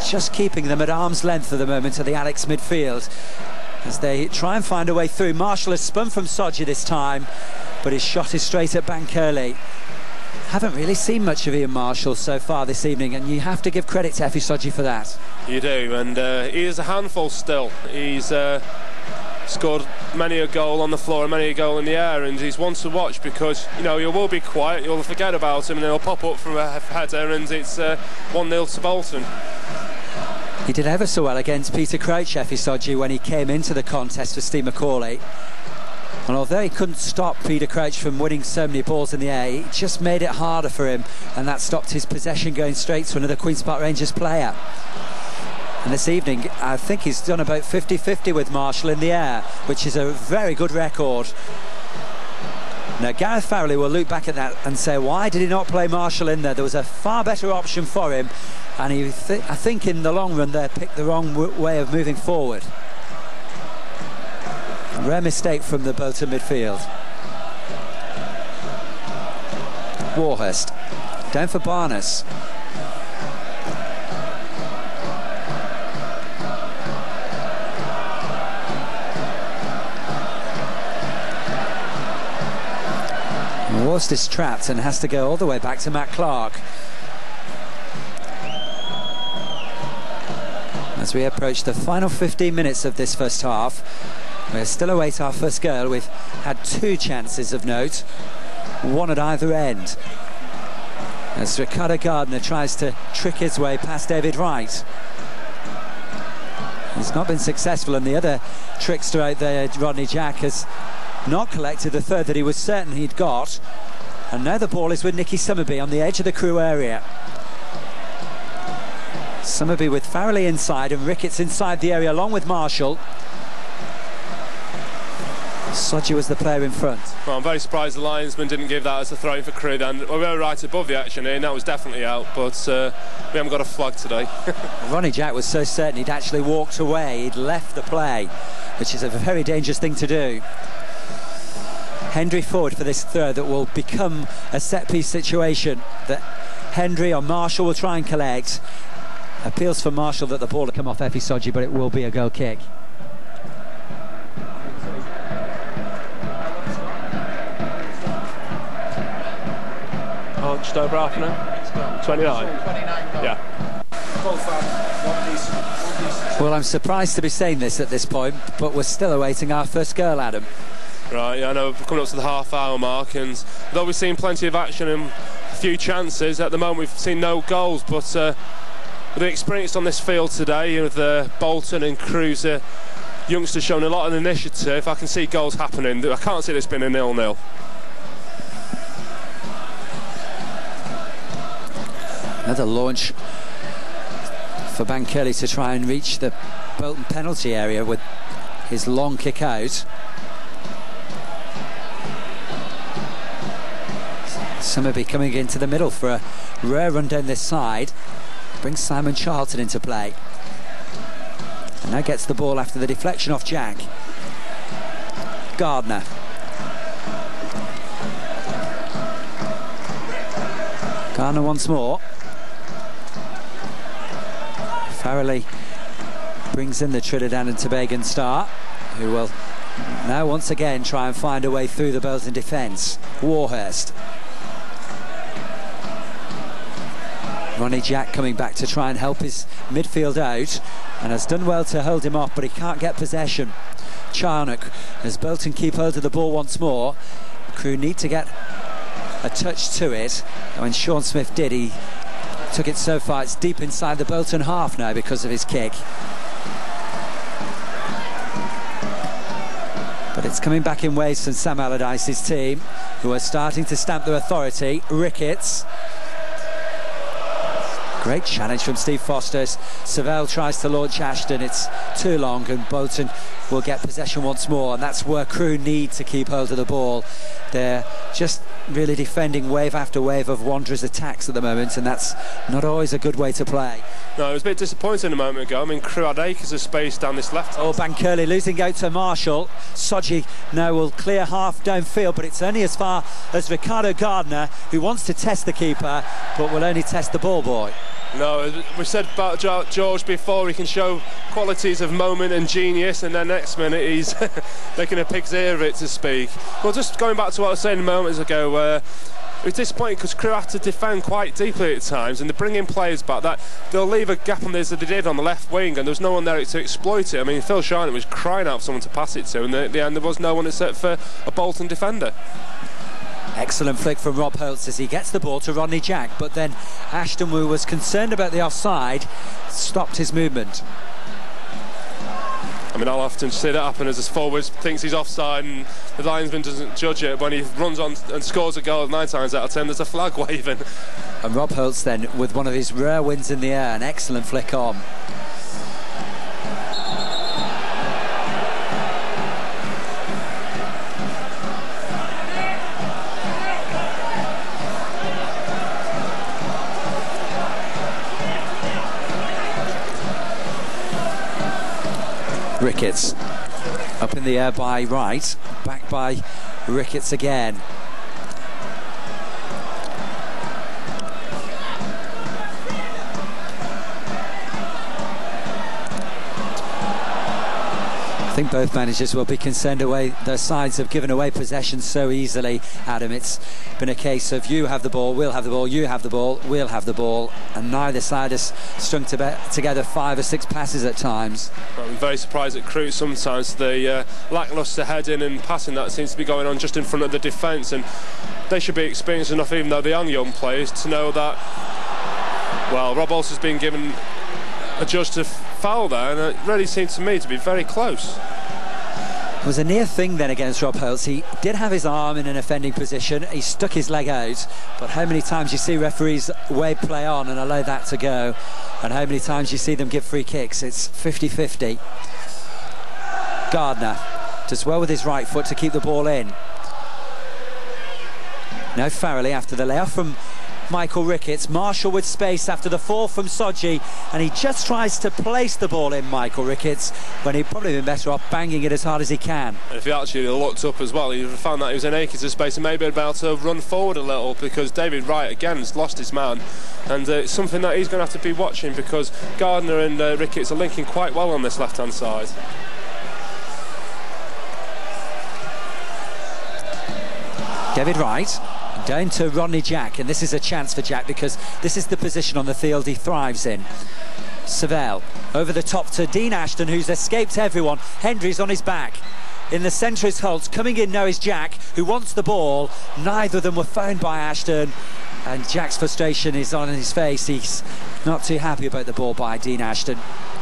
Just keeping them at arm's length at the moment of the Alex midfield as they try and find a way through. Marshall has spun from Sodji this time, but his shot is straight at Bankole. Haven't really seen much of Ian Marshall so far this evening, and you have to give credit to Effie Sodji for that. You do, and he is a handful still. He's scored many a goal on the floor and many a goal in the air, and he's one to watch because, you know, you will be quiet, you'll forget about him, and he'll pop up from a header, and it's 1-0 to Bolton. He did ever so well against Peter Crouch, Effie Sodji, when he came into the contest for Steve McCauley. And although he couldn't stop Peter Crouch from winning so many balls in the air, he just made it harder for him, and that stopped his possession going straight to another Queen's Park Rangers player. And this evening, I think he's done about 50-50 with Marshall in the air, which is a very good record. Now, Gareth Farrelly will look back at that and say, why did he not play Marshall in there? There was a far better option for him, and I think in the long run they picked the wrong way of moving forward. Rare mistake from the Bolton midfield. Warhurst down for Barnes. Warhurst is trapped and has to go all the way back to Matt Clark. As we approach the final 15 minutes of this first half, we still await our first goal. We've had 2 chances of note, one at either end, as Ricardo Gardner tries to trick his way past David Wright. He's not been successful, and the other trickster out there, Rodney Jack, has not collected the third that he was certain he'd got. And now the ball is with Nicky Summerby on the edge of the Crewe area. Summerby with Farrelly inside and Ricketts inside the area along with Marshall. Sodji was the player in front. Well, I'm very surprised the linesman didn't give that as a throw for Crewe then. We were right above the action here, and that was definitely out, but we haven't got a flag today. Ronnie Jack was so certain he'd actually walked away, he'd left the play, which is a very dangerous thing to do. Hendry forward for this third that will become a set-piece situation that Hendry or Marshall will try and collect. Appeals for Marshall that the ball will come off Efi Sodji, but it will be a goal kick. Oh, just over half an hour? 29? Yeah. Well, I'm surprised to be saying this at this point, but we're still awaiting our first goal, Adam. Right, yeah, I know we're coming up to the half-hour mark, and though we've seen plenty of action and a few chances, at the moment we've seen no goals, but with the experience on this field today, with Bolton and Crewe's youngsters showing a lot of initiative, I can see goals happening. I can't see this being a 0-0. Another launch for Bankeli to try and reach the Bolton penalty area with his long kick out. Summerby coming into the middle for a rare run down this side. Brings Simon Charlton into play. And now gets the ball after the deflection off Jack. Gardner. Gardner once more. Farrelly brings in the Trinidad and Tobago star, who will now once again try and find a way through the Bolton defence. Warhurst. Ronnie Jack coming back to try and help his midfield out, and has done well to hold him off, but he can't get possession. Charnock, as Bolton keep hold of the ball once more. Crewe need to get a touch to it, and when Sean Smith did, he took it so far it's deep inside the Bolton half now because of his kick. But it's coming back in waves from Sam Allardyce's team, who are starting to stamp their authority. Ricketts. Great challenge from Steve Foster. Savell tries to launch Ashton, it's too long, and Bolton will get possession once more, and that's where Crewe need to keep hold of the ball. They're just really defending wave after wave of Wanderers attacks at the moment, and that's not always a good way to play. No, it was a bit disappointing a moment ago. I mean, Crewe had acres of space down this left. Oh, Bankeli losing out to Marshall. Sodji now will clear half downfield, but it's only as far as Ricardo Gardner, who wants to test the keeper, but will only test the ball boy. No, we said about George before, he can show qualities of moment and genius, and then next minute he's making a pig's ear of it, to speak. Well, just going back to what I was saying moments ago, it was disappointing because Crewe have to defend quite deeply at times, and they bring in players back that they'll leave a gap on this that they did on the left wing, and there was no one there to exploit it. I mean, Phil Sharnett was crying out for someone to pass it to, and at the end there was no one except for a Bolton defender. Excellent flick from Rob Holtz as he gets the ball to Rodney Jack, but then Ashton, who was concerned about the offside, stopped his movement. I mean, I'll often see that happen as a forward thinks he's offside and the linesman doesn't judge it. When he runs on and scores a goal 9 times out of 10, there's a flag waving. And Rob Holtz then with one of his rare wins in the air, an excellent flick on. Ricketts up in the air by Wright, back by Ricketts again. I think both managers will be concerned their sides have given away possession so easily, Adam. It's been a case of you have the ball, we'll have the ball, you have the ball, we'll have the ball, and neither side has strung together 5 or 6 passes at times. Well, I'm very surprised at Crewe sometimes. The lacklustre heading and passing that seems to be going on just in front of the defence, and they should be experienced enough, even though they are young players, to know that, well, Rob Bolton's been given a judge to foul there, and it really seemed to me to be very close. It was a near thing then against Rob Holtz. He did have his arm in an offending position, he stuck his leg out, but how many times you see referees wave play on and allow that to go, and how many times you see them give free kicks? It's 50-50. Gardner does well with his right foot to keep the ball in. Now Farrelly after the layoff from Michael Ricketts. Marshall with space after the fall from Sodji, and he just tries to place the ball in, Michael Ricketts, when he'd probably been better off banging it as hard as he can. And if he actually looked up as well, he'd have found that he was in acres of space and maybe about to run forward a little, because David Wright again has lost his man, and it's something that he's going to have to be watching, because Gardner and Ricketts are linking quite well on this left hand side. David Wright down to Rodney Jack, and this is a chance for Jack because this is the position on the field he thrives in. Savell over the top to Dean Ashton, who's escaped everyone. Hendry's on his back. In the centre is Holtz. Coming in now is Jack, who wants the ball. Neither of them were found by Ashton, and Jack's frustration is on his face. He's not too happy about the ball by Dean Ashton.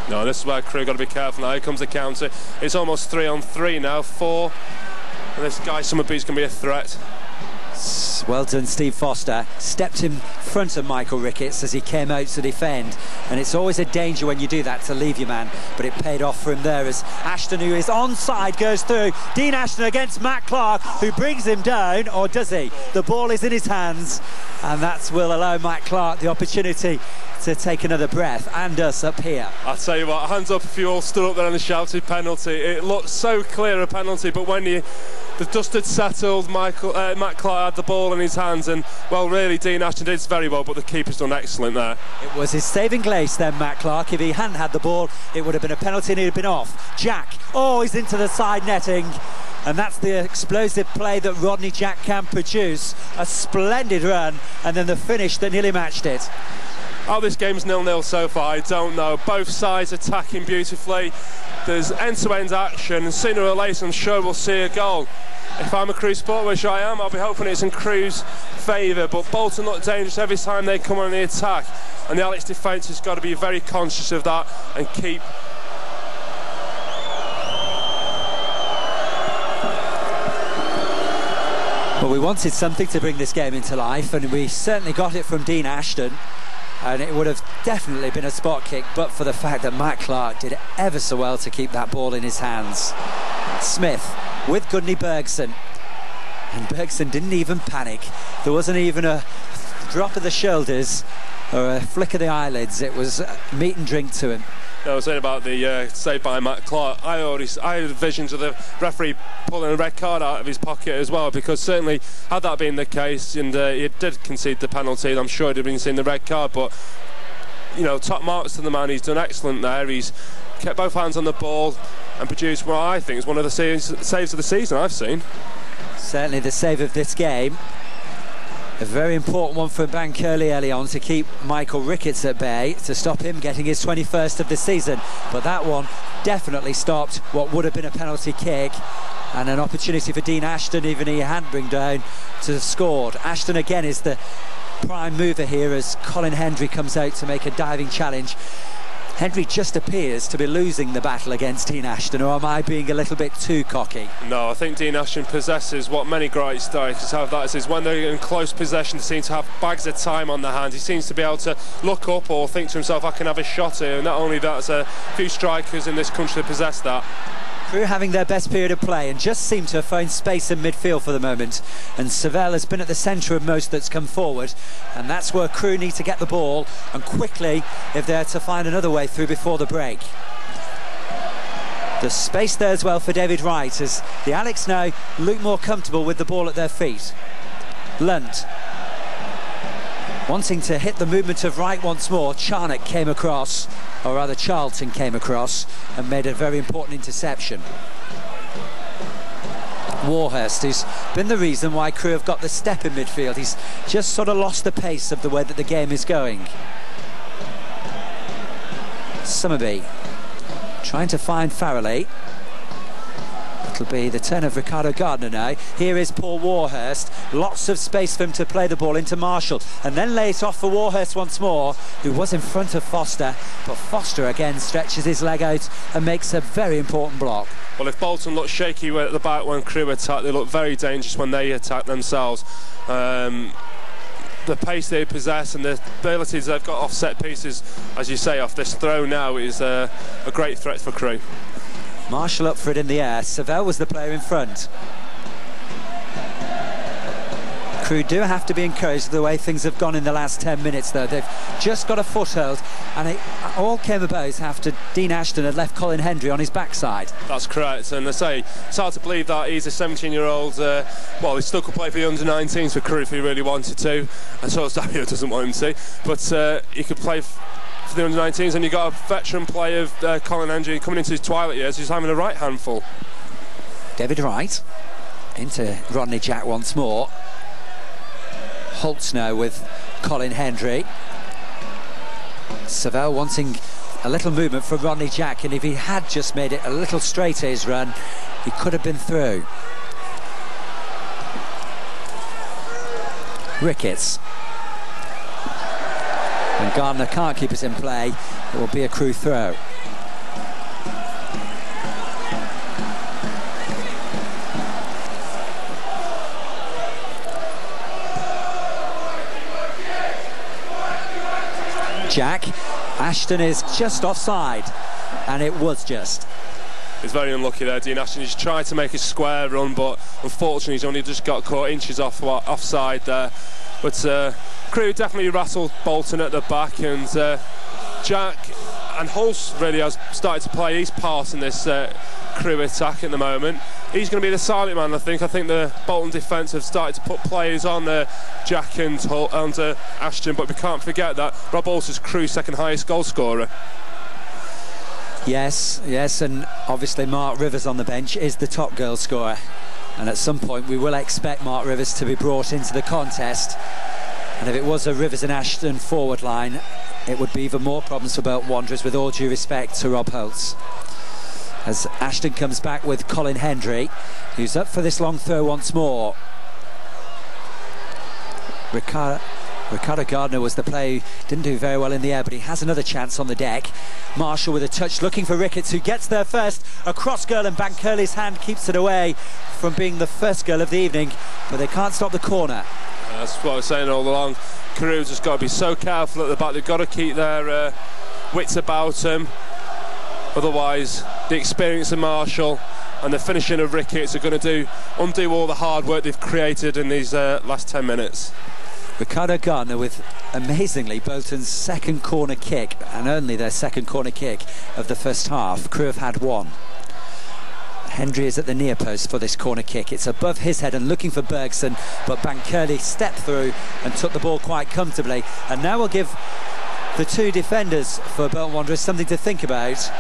No, this is where Crewe got to be careful now. Here comes the counter. It's almost 3-on-3 now, 4. And this guy Summerby's going to be a threat. Well done, Steve Foster. Stepped in front of Michael Ricketts as he came out to defend, and it's always a danger when you do that to leave your man, but it paid off for him there as Ashton, who is onside, goes through. Dean Ashton against Matt Clark, who brings him down, or does he? The ball is in his hands, and that will allow Matt Clark the opportunity to take another breath, and us up here. I'll tell you what, hands up if you all stood up there and shouted penalty. It looked so clear a penalty, but when the dust had settled, Matt Clark had the ball in his hands, and well, really Dean Ashton did very well, but the keeper's done excellent there. It was his saving grace then, Matt Clark. If he hadn't had the ball, it would have been a penalty and he'd have been off. Jack, oh, he's into the side netting, and that's the explosive play that Rodney Jack can produce. A splendid run, and then the finish that nearly matched it. Oh, this game's 0-0 so far, I don't know. Both sides attacking beautifully. There's end-to-end action, and sooner or later I'm sure we'll see a goal. If I'm a Crewe supporter, which I am, I'll be hoping it's in Crewe's favour, but Bolton look dangerous every time they come on the attack, and the Alex defence has got to be very conscious of that and keep Well, we wanted something to bring this game into life, and we certainly got it from Dean Ashton, and it would have definitely been a spot kick but for the fact that Matt Clark did ever so well to keep that ball in his hands. Smith with Gudney Bergson, and Bergson didn't even panic. There wasn't even a drop of the shoulders or a flick of the eyelids. It was meat and drink to him. I was saying about the save by Matt Clark. I had visions of the referee pulling a red card out of his pocket as well, because certainly had that been the case and he did concede the penalty, I'm sure he'd have been seeing the red card, but you know, top marks to the man. He's done excellent there. He's kept both hands on the ball and produced what I think is one of the saves of the season I've seen. Certainly the save of this game. A very important one for Bankirley early on to keep Michael Ricketts at bay, to stop him getting his 21st of the season. But that one definitely stopped what would have been a penalty kick, and an opportunity for Dean Ashton, even he had bring down, to have scored. Ashton again is the prime mover here as Colin Hendry comes out to make a diving challenge. Hendry just appears to be losing the battle against Dean Ashton, or am I being a little bit too cocky? No, I think Dean Ashton possesses what many great strikers have, that is when they're in close possession they seem to have bags of time on their hands. He seems to be able to look up or think to himself, I can have a shot here, and not only that, there's a few strikers in this country that possess that. Crewe having their best period of play and just seem to have found space in midfield for the moment, and Savell has been at the centre of most that's come forward, and that's where Crewe need to get the ball, and quickly if they're to find another way through before the break. The space there as well for David Wright, as the Alex now look more comfortable with the ball at their feet. Lunt wanting to hit the movement of Wright once more. Charnock came across, or rather Charlton came across, and made a very important interception. Warhurst, who's been the reason why Crewe have got the step in midfield. He's just sort of lost the pace of the way that the game is going. Summerby trying to find Farrelly. It'll be the turn of Ricardo Gardner now. Here is Paul Warhurst. Lots of space for him to play the ball into Marshall, and then lay it off for Warhurst once more, who was in front of Foster, but Foster again stretches his leg out and makes a very important block. Well, if Bolton looked shaky at the back when Crewe attacked, they look very dangerous when they attack themselves. The pace they possess and the abilities they've got off set pieces, as you say, off this throw now, is a great threat for Crewe. Marshall up for it in the air. Savell was the player in front. Crewe do have to be encouraged the way things have gone in the last 10 minutes, though. They've just got a foothold, and it all came about after Dean Ashton had left Colin Hendry on his backside. That's correct, and I say it's hard to believe that he's a 17-year-old. Well, he still could play for the under-19s for Crewe if he really wanted to, and so Dario doesn't want him to, but he could play for the under-19s, and you've got a veteran player of Colin Hendry coming into his twilight years who's having a right handful. David Wright into Rodney Jack once more. Holtz now with Colin Hendry. Savell wanting a little movement from Rodney Jack, and if he had just made it a little straighter his run, he could have been through. Ricketts. And Gardner can't keep it in play. It will be a Crewe throw. Jack, Ashton is just offside, and it was just. He's very unlucky there, Dean Ashton. He's tried to make a square run, but unfortunately he's only just got caught inches offside there. But Crewe definitely rattled Bolton at the back, and Jack and Hulse really has started to play his part in this Crewe attack at the moment. He's going to be the silent man, I think. I think the Bolton defence have started to put players on Jack and Ashton, but we can't forget that Rob Hulse is Crewe's second highest goal scorer. Yes, and obviously Mark Rivers on the bench is the top goal scorer, and at some point we will expect Mark Rivers to be brought into the contest, and if it was a Rivers and Ashton forward line, it would be even more problems for Bolton Wanderers, with all due respect to Rob Holtz. As Ashton comes back with Colin Hendry, who's up for this long throw once more. Ricardo Gardner was the player who didn't do very well in the air, but he has another chance on the deck. Marshall with a touch, looking for Ricketts, who gets there first. A cross goal, and Bancurley's hand keeps it away from being the first goal of the evening, but they can't stop the corner. That's what I was saying all along. Crewe's just got to be so careful at the back. They've got to keep their wits about them. Otherwise, the experience of Marshall and the finishing of Ricketts are going to undo all the hard work they've created in these last 10 minutes. Ricardo Gardner with, amazingly, Bolton's second corner kick, and only their second corner kick of the first half. Crewe have had one. Hendry is at the near post for this corner kick. It's above his head and looking for Bergson, but Bancurley stepped through and took the ball quite comfortably. And now we'll give the two defenders for Bolton Wanderers something to think about,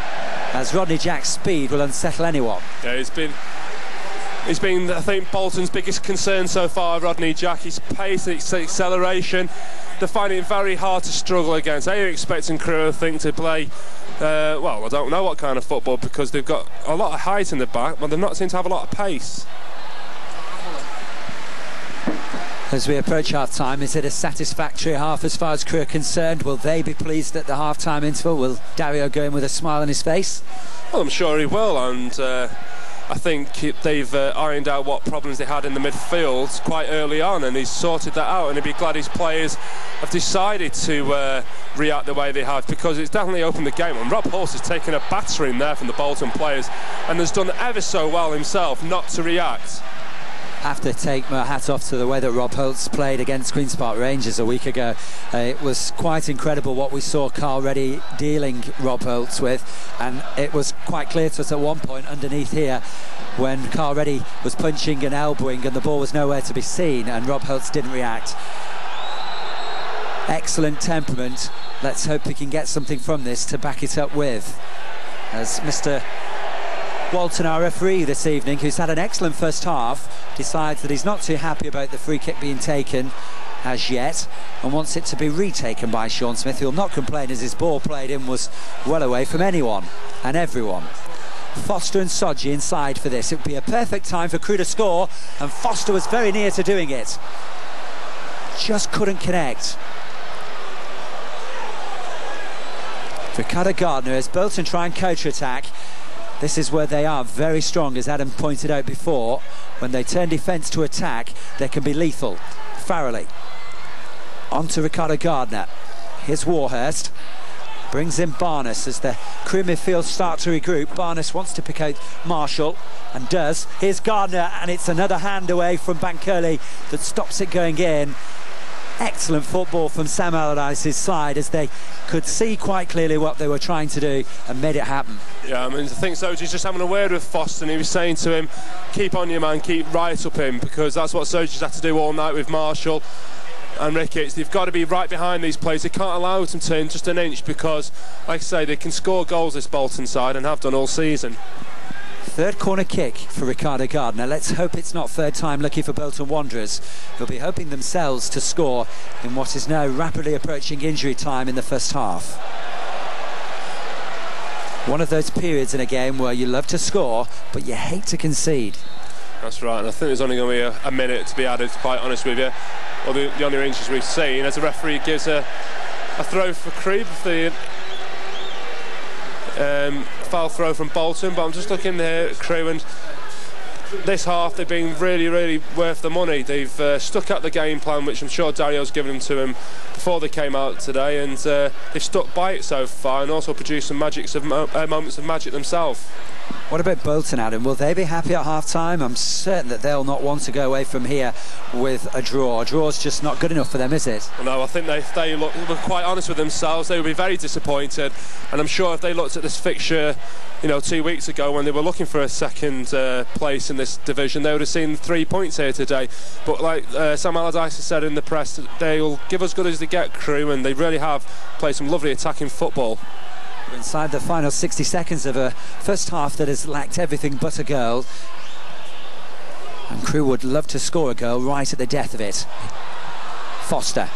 as Rodney Jack's speed will unsettle anyone. Yeah, he's been, I think, Bolton's biggest concern so far, Rodney Jack. His pace, his acceleration, they're finding it very hard to struggle against. Are you expecting Crewe, I think, to play, well, I don't know what kind of football, because they've got a lot of height in the back, but they've not seemed to have a lot of pace. As we approach half-time, is it a satisfactory half as far as Crewe are concerned? Will they be pleased at the half-time interval? Will Dario go in with a smile on his face? Well, I'm sure he will, and I think they've ironed out what problems they had in the midfield quite early on, and he's sorted that out, and he'd be glad his players have decided to react the way they have, because it's definitely opened the game. And Rob Hulse has taken a battering there from the Bolton players, and has done ever so well himself not to react. have to take my hat off to the way that Rob Holtz played against Queen's Park Rangers a week ago. It was quite incredible what we saw Carl Reddy dealing Rob Holtz with, and it was quite clear to us at one point underneath here when Carl Reddy was punching and elbowing and the ball was nowhere to be seen, and Rob Holtz didn't react. Excellent temperament. Let's hope he can get something from this to back it up with, as Mr. Bolton, our referee this evening, who's had an excellent first half, decides that he's not too happy about the free kick being taken as yet and wants it to be retaken by Sean Smith, who'll not complain as his ball played in was well away from anyone and everyone. Foster and Sodji inside for this. It would be a perfect time for Crewe to score, and Foster was very near to doing it. Just couldn't connect. Ricardo Gardner, as Bolton try and counter-attack. This is where they are very strong, as Adam pointed out before. When they turn defence to attack, they can be lethal. Farrelly on to Ricardo Gardner. Here's Warhurst. Brings in Barnes as the Crewe midfield start to regroup. Barnes wants to pick out Marshall, and does. Here's Gardner, and it's another hand away from Bankole that stops it going in. Excellent football from Sam Allardyce's side, as they could see quite clearly what they were trying to do and made it happen. Yeah, I mean, I think Soji's just having a word with Foster, and he was saying to him, keep on your man, keep right up him, because that's what Soji's had to do all night with Marshall and Ricketts. They've got to be right behind these players. They can't allow them to turn just an inch, because, like I say, they can score goals, this Bolton side, and have done all season. Third corner kick for Ricardo Gardner. Let's hope it's not third time lucky for Bolton Wanderers. They'll be hoping themselves to score in what is now rapidly approaching injury time in the first half. One of those periods in a game where you love to score, but you hate to concede. That's right, and I think there's only going to be a minute to be added, to be quite honest with you. Well, the only injuries we've seen, as the referee gives a throw for Crewe for the foul throw from Bolton. But I'm just looking here at Crewe, and this half they've been really worth the money. They've stuck at the game plan, which I'm sure Dario's given them to him before they came out today, and they've stuck by it so far, and also produced some moments of magic themselves. What about Bolton, Adam? Will they be happy at half-time? I'm certain that they'll not want to go away from here with a draw. A draw's just not good enough for them, is it? Well, no, I think if they were quite honest with themselves, they would be very disappointed. And I'm sure if they looked at this fixture, 2 weeks ago when they were looking for a second place in this division, they would have seen 3 points here today. But like Sam Allardyce has said in the press, they'll give as good as they get, Crewe, and they really have played some lovely attacking football. We're inside the final 60 seconds of a first half that has lacked everything but a goal, and Crewe would love to score a goal right at the death of it. Foster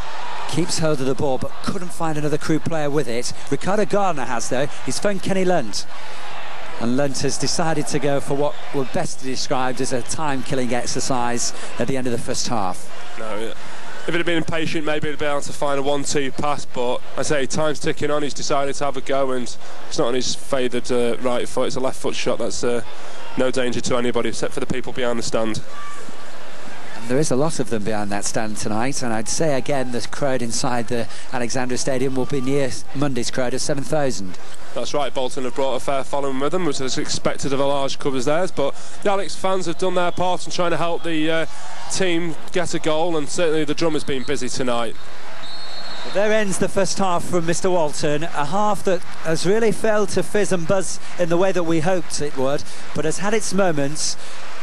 keeps hold of the ball but couldn't find another Crewe player with it. Ricardo Gardner has, though. He's phoned Kenny Lunt, and Lunt has decided to go for what would best be described as a time-killing exercise at the end of the first half. No, if it had been impatient, maybe he'd be able to find a 1-2 pass, but I say time's ticking on. He's decided to have a go, and it's not on his favoured right foot. It's a left foot shot. That's no danger to anybody except for the people behind the stand. And there is a lot of them behind that stand tonight, and I'd say again the crowd inside the Alexandra Stadium will be near Monday's crowd of 7,000. That's right, Bolton have brought a fair following with them, which is expected of a large club as theirs, but the Alex fans have done their part in trying to help the team get a goal, and certainly the drum has been busy tonight. Well, there ends the first half from Mr. Walton, a half that has really failed to fizz and buzz in the way that we hoped it would, but has had its moments,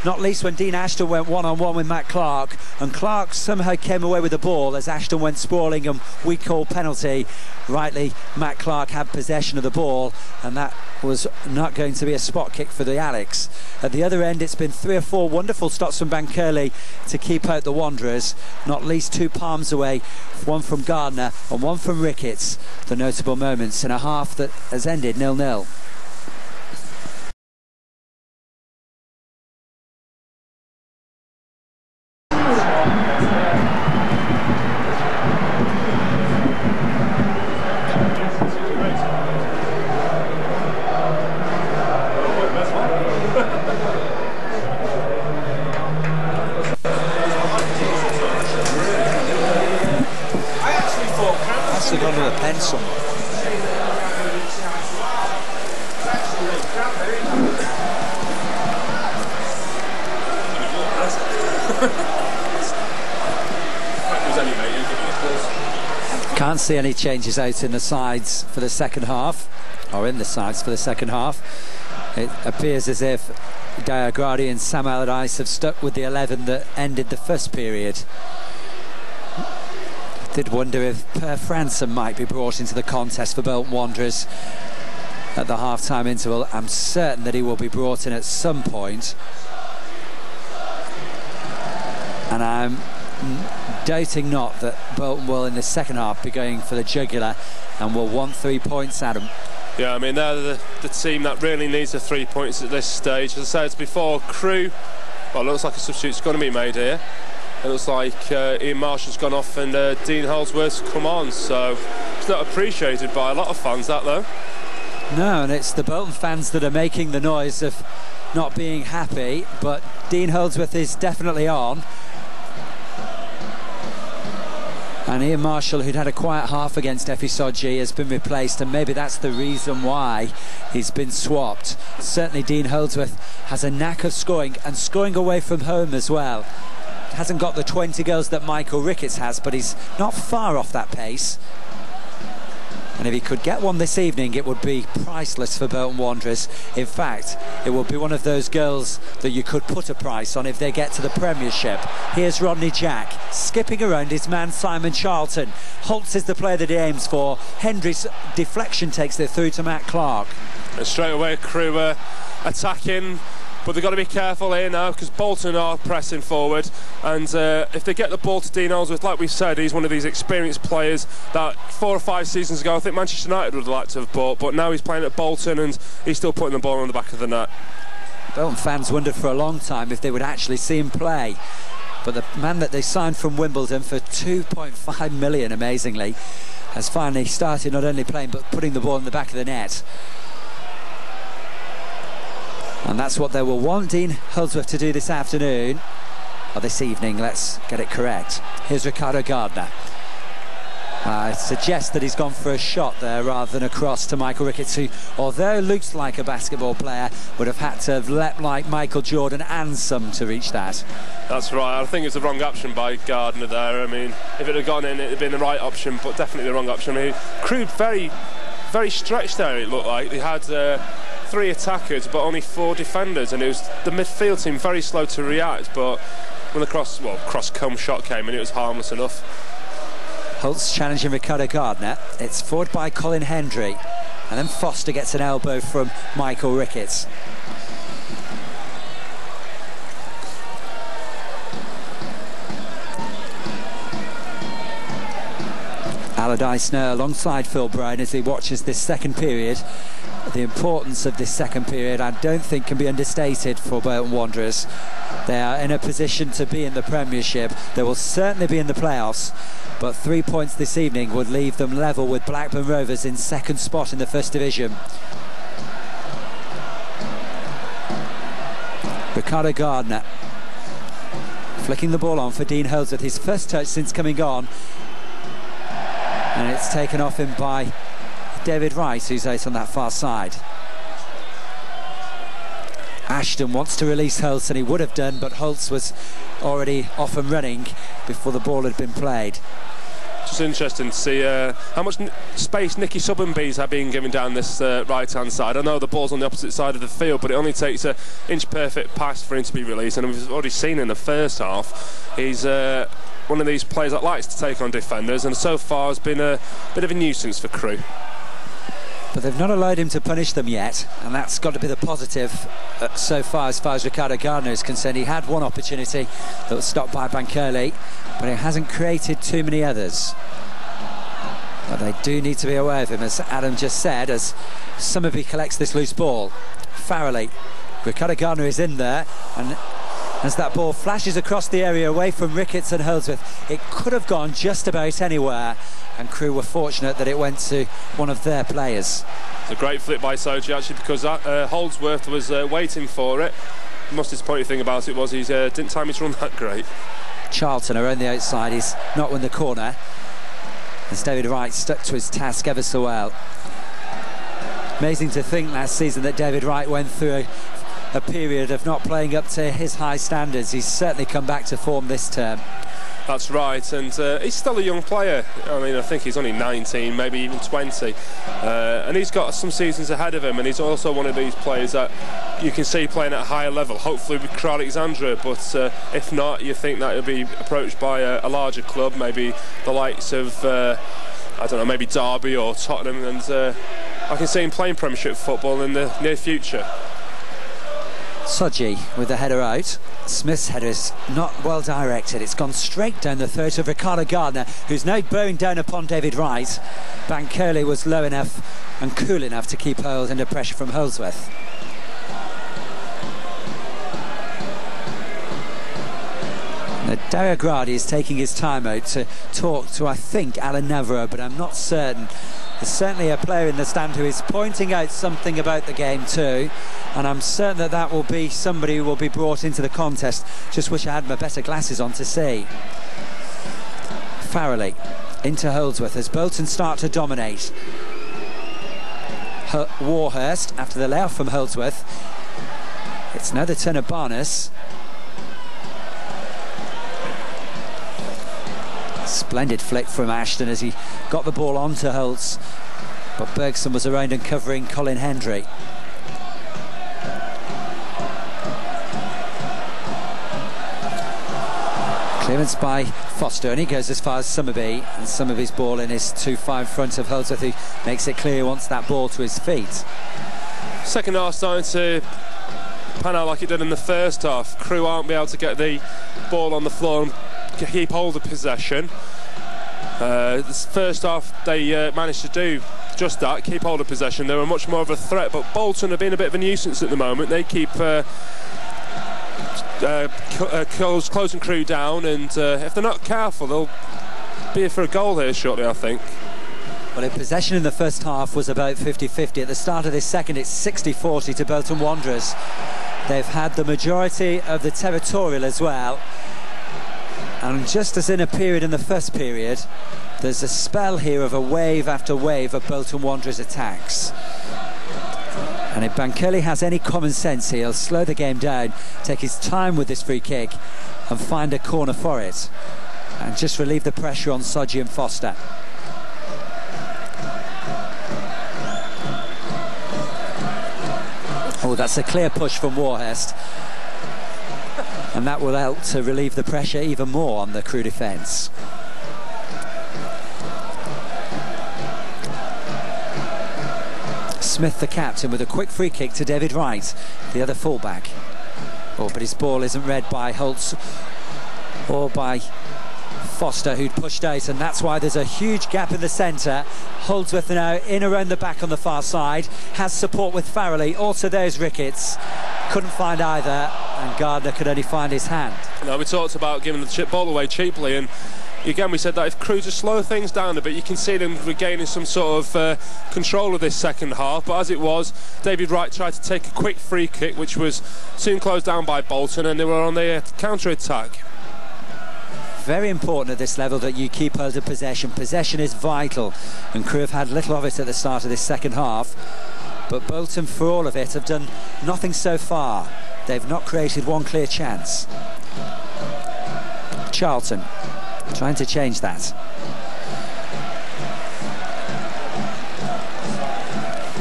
not least when Dean Ashton went one-on-one with Matt Clark, and Clark somehow came away with the ball as Ashton went sprawling, and we called penalty. Rightly, Matt Clark had possession of the ball, and that was not going to be a spot kick for the Alex. At the other end, it's been 3 or 4 wonderful stops from Bankole to keep out the Wanderers, not least 2 palms away, one from Gardner and one from Ricketts, the notable moments in a half that has ended 0-0. Gone with a pencil. Can't see any changes out in the sides for the second half, or in the sides for the second half. It appears as if Diagradi and Sam Allardyce have stuck with the 11 that ended the first period. Did wonder if Per Franson might be brought into the contest for Bolton Wanderers at the half-time interval. I'm certain that he will be brought in at some point, and I'm doubting not that Bolton will in the second half be going for the jugular and will want 3 points, Adam. Yeah, I mean, they're the team that really needs the 3 points at this stage. As I said before, Crewe, well, it looks like a substitute's going to be made here. It looks like Ian Marshall's gone off and Dean Holdsworth's come on, so it's not appreciated by a lot of fans, that though. No, and it's the Bolton fans that are making the noise of not being happy, but Dean Holdsworth is definitely on. And Ian Marshall, who'd had a quiet half against Efisodji, has been replaced, and maybe that's the reason why he's been swapped. Certainly Dean Holdsworth has a knack of scoring, and scoring away from home as well. Hasn't got the 20 goals that Michael Ricketts has, but he's not far off that pace. And if he could get one this evening, it would be priceless for Bolton Wanderers. In fact, it would be one of those goals that you could put a price on if they get to the Premiership. Here's Rodney Jack, skipping around his man Simon Charlton. Holtz is the player that he aims for. Hendry's deflection takes it through to Matt Clark. And straight away, Crewe attacking. But they've got to be careful here now, because Bolton are pressing forward, and if they get the ball to Dean Holdsworth, like we said, he's one of these experienced players that 4 or 5 seasons ago I think Manchester United would have liked to have bought, but now he's playing at Bolton and he's still putting the ball on the back of the net. Bolton fans wondered for a long time if they would actually see him play, but the man that they signed from Wimbledon for 2.5 million, amazingly, has finally started not only playing but putting the ball in the back of the net. And that's what they will want Dean Holdsworth to do this afternoon, or this evening, let's get it correct. Here's Ricardo Gardner. I suggest that he's gone for a shot there rather than a cross to Michael Ricketts, who, although looks like a basketball player, would have had to have leapt like Michael Jordan and some to reach that. That's right, I think it's the wrong option by Gardner there. I mean, if it had gone in, it would have been the right option, but definitely the wrong option. I mean, Crewe very stretched there, it looked like. They had 3 attackers but only 4 defenders, and it was the midfield team very slow to react, but when the cross-come shot came in, it was harmless enough. Holtz challenging Ricardo Gardner. It's forward by Colin Hendry, and then Foster gets an elbow from Michael Ricketts. Allardyce now alongside Phil Brown as he watches this second period. The importance of this second period, I don't think, can be understated for Bolton Wanderers. They are in a position to be in the Premiership. They will certainly be in the playoffs, but 3 points this evening would leave them level with Blackburn Rovers in second spot in the First Division. Ricardo Gardner flicking the ball on for Dean Holdsworth, his first touch since coming on, and it's taken off him by David Rice, who's out on that far side. Ashton wants to release Holtz, and he would have done, but Holtz was already off and running before the ball had been played. Just interesting to see how much space Nicky Subbenby's had been given down this right-hand side. I know the ball's on the opposite side of the field, but it only takes an inch-perfect pass for him to be released, and we've already seen in the first half he's one of these players that likes to take on defenders, and so far has been a bit of a nuisance for Crewe. But they've not allowed him to punish them yet, and that's got to be the positive so far as Ricardo Gardner is concerned. He had one opportunity that was stopped by Bankole, but he hasn't created too many others. But they do need to be aware of him, as Adam just said, as Summerby collects this loose ball. Farrelly, Ricardo Gardner is in there, and as that ball flashes across the area away from Ricketts and Holdsworth, it could have gone just about anywhere, and Crewe were fortunate that it went to one of their players. It's a great flip by Soji, actually, because Holdsworth was waiting for it. The most disappointing thing about it was he didn't time his run that great. Charlton around the outside, he's not in the corner, as David Wright stuck to his task ever so well. Amazing to think last season that David Wright went through a period of not playing up to his high standards. He's certainly come back to form this term. That's right, and he's still a young player. I mean, I think he's only 19, maybe even 20, and he's got some seasons ahead of him, and he's also one of these players that you can see playing at a higher level, hopefully with Crewe Alexandra, but if not, you think that he'll be approached by a larger club, maybe the likes of, I don't know, maybe Derby or Tottenham, and I can see him playing Premiership football in the near future. Sodji with the header out. Smith's header is not well directed. It's gone straight down the throat of Ricardo Gardner, who's now bearing down upon David Wright. Bankole was low enough and cool enough to keep hold under pressure from Holdsworth. Now, Dario Gradi is taking his time out to talk to, I think, Alan Navarro, but I'm not certain. There's certainly a player in the stand who is pointing out something about the game too, and I'm certain that that will be somebody who will be brought into the contest. Just wish I had my better glasses on to see. Farrelly into Holdsworth as Bolton start to dominate. Warhurst after the layoff from Holdsworth. It's now the turn of Barnes. Splendid flick from Ashton as he got the ball onto Holtz, but Bergson was around and covering Colin Hendry. Clearance by Foster, and he goes as far as Summerby, and Summerby's ball in is too far in front of Holdsworth, who makes it clear he wants that ball to his feet. Second half starting to pan out like it did in the first half. Crewe aren't be able to get the ball on the floor and keep hold of possession. This first half they managed to do just that, keep hold of possession. They were much more of a threat, but Bolton have been a bit of a nuisance at the moment. They keep closing Crewe down, and if they're not careful they'll be for a goal here shortly, I think. Well, in possession in the first half was about 50-50. At the start of this second it's 60-40 to Bolton Wanderers. They've had the majority of the territorial as well. And just as in a period in the first period, there's a spell here of a wave after wave of Bolton Wanderers attacks. And if Bankole has any common sense, he'll slow the game down, take his time with this free kick and find a corner for it, and just relieve the pressure on Sodji and Foster. Oh, that's a clear push from Warhurst, and that will help to relieve the pressure even more on the Crewe defence. Smith, the captain, with a quick free kick to David Wright, the other fullback. Oh, but his ball isn't read by Holtz or by Foster, who'd pushed out, and that's why there's a huge gap in the centre. Holdsworth now in around the back on the far side, has support with Farrelly, also there's Ricketts, couldn't find either, and Gardner could only find his hand. Now, we talked about giving the ball away cheaply, and again we said that if Crewe just slow things down a bit, you can see them regaining some sort of control of this second half, but as it was, David Wright tried to take a quick free kick which was soon closed down by Bolton, and they were on the counter-attack. Very important at this level that you keep hold of possession. Possession is vital, and Crewe have had little of it at the start of this second half, but Bolton, for all of it, have done nothing so far. They've not created one clear chance. Charlton trying to change that.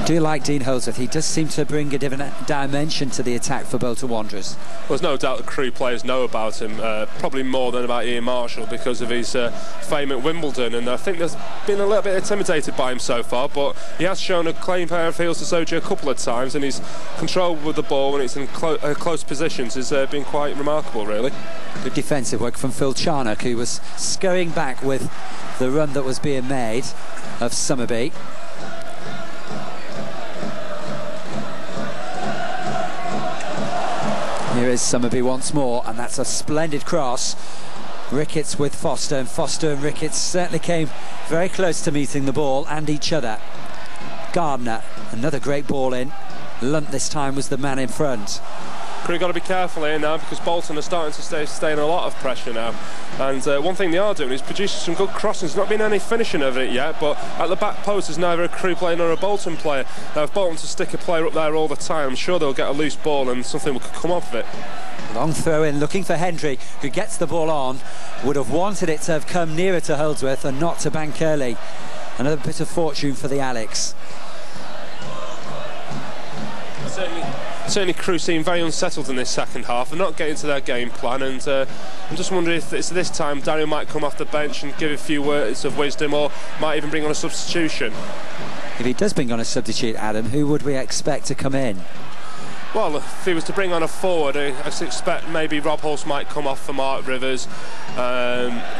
Do like Dean Holdsworth. He does seem to bring a different dimension to the attack for Bolton Wanderers. Well, there's no doubt the Crewe players know about him, probably more than about Ian Marshall, because of his fame at Wimbledon, and I think there's been a little bit intimidated by him so far, but he has shown a clean pair of heels to Sodji a couple of times, and his control with the ball when it's in close positions has been quite remarkable, really. Good defensive work from Phil Charnock, who was scurrying back with the run that was being made of Summerby. Here is Summerby once more, and that's a splendid cross. Ricketts with Foster, and Foster and Ricketts certainly came very close to meeting the ball and each other. Gardner, another great ball in. Lunt this time was the man in front. Crewe got to be careful here now, because Bolton are starting to stay in a lot of pressure now. And one thing they are doing is producing some good crossings. Not been any finishing of it yet, but at the back post there's neither a Crewe player nor a Bolton player. Now if Bolton to stick a player up there all the time, I'm sure they'll get a loose ball and something will come off of it. Long throw in, looking for Hendry, who gets the ball on. Would have wanted it to have come nearer to Holdsworth and not to Bankerley. Another bit of fortune for the Alex. Certainly Crewe seem very unsettled in this second half. They're not getting to their game plan, and I'm just wondering if it's this time Dario might come off the bench and give a few words of wisdom, or might even bring on a substitution. If he does bring on a substitute, Adam, who would we expect to come in? Well, if he was to bring on a forward, I expect maybe Rob Hulse might come off for Mark Rivers,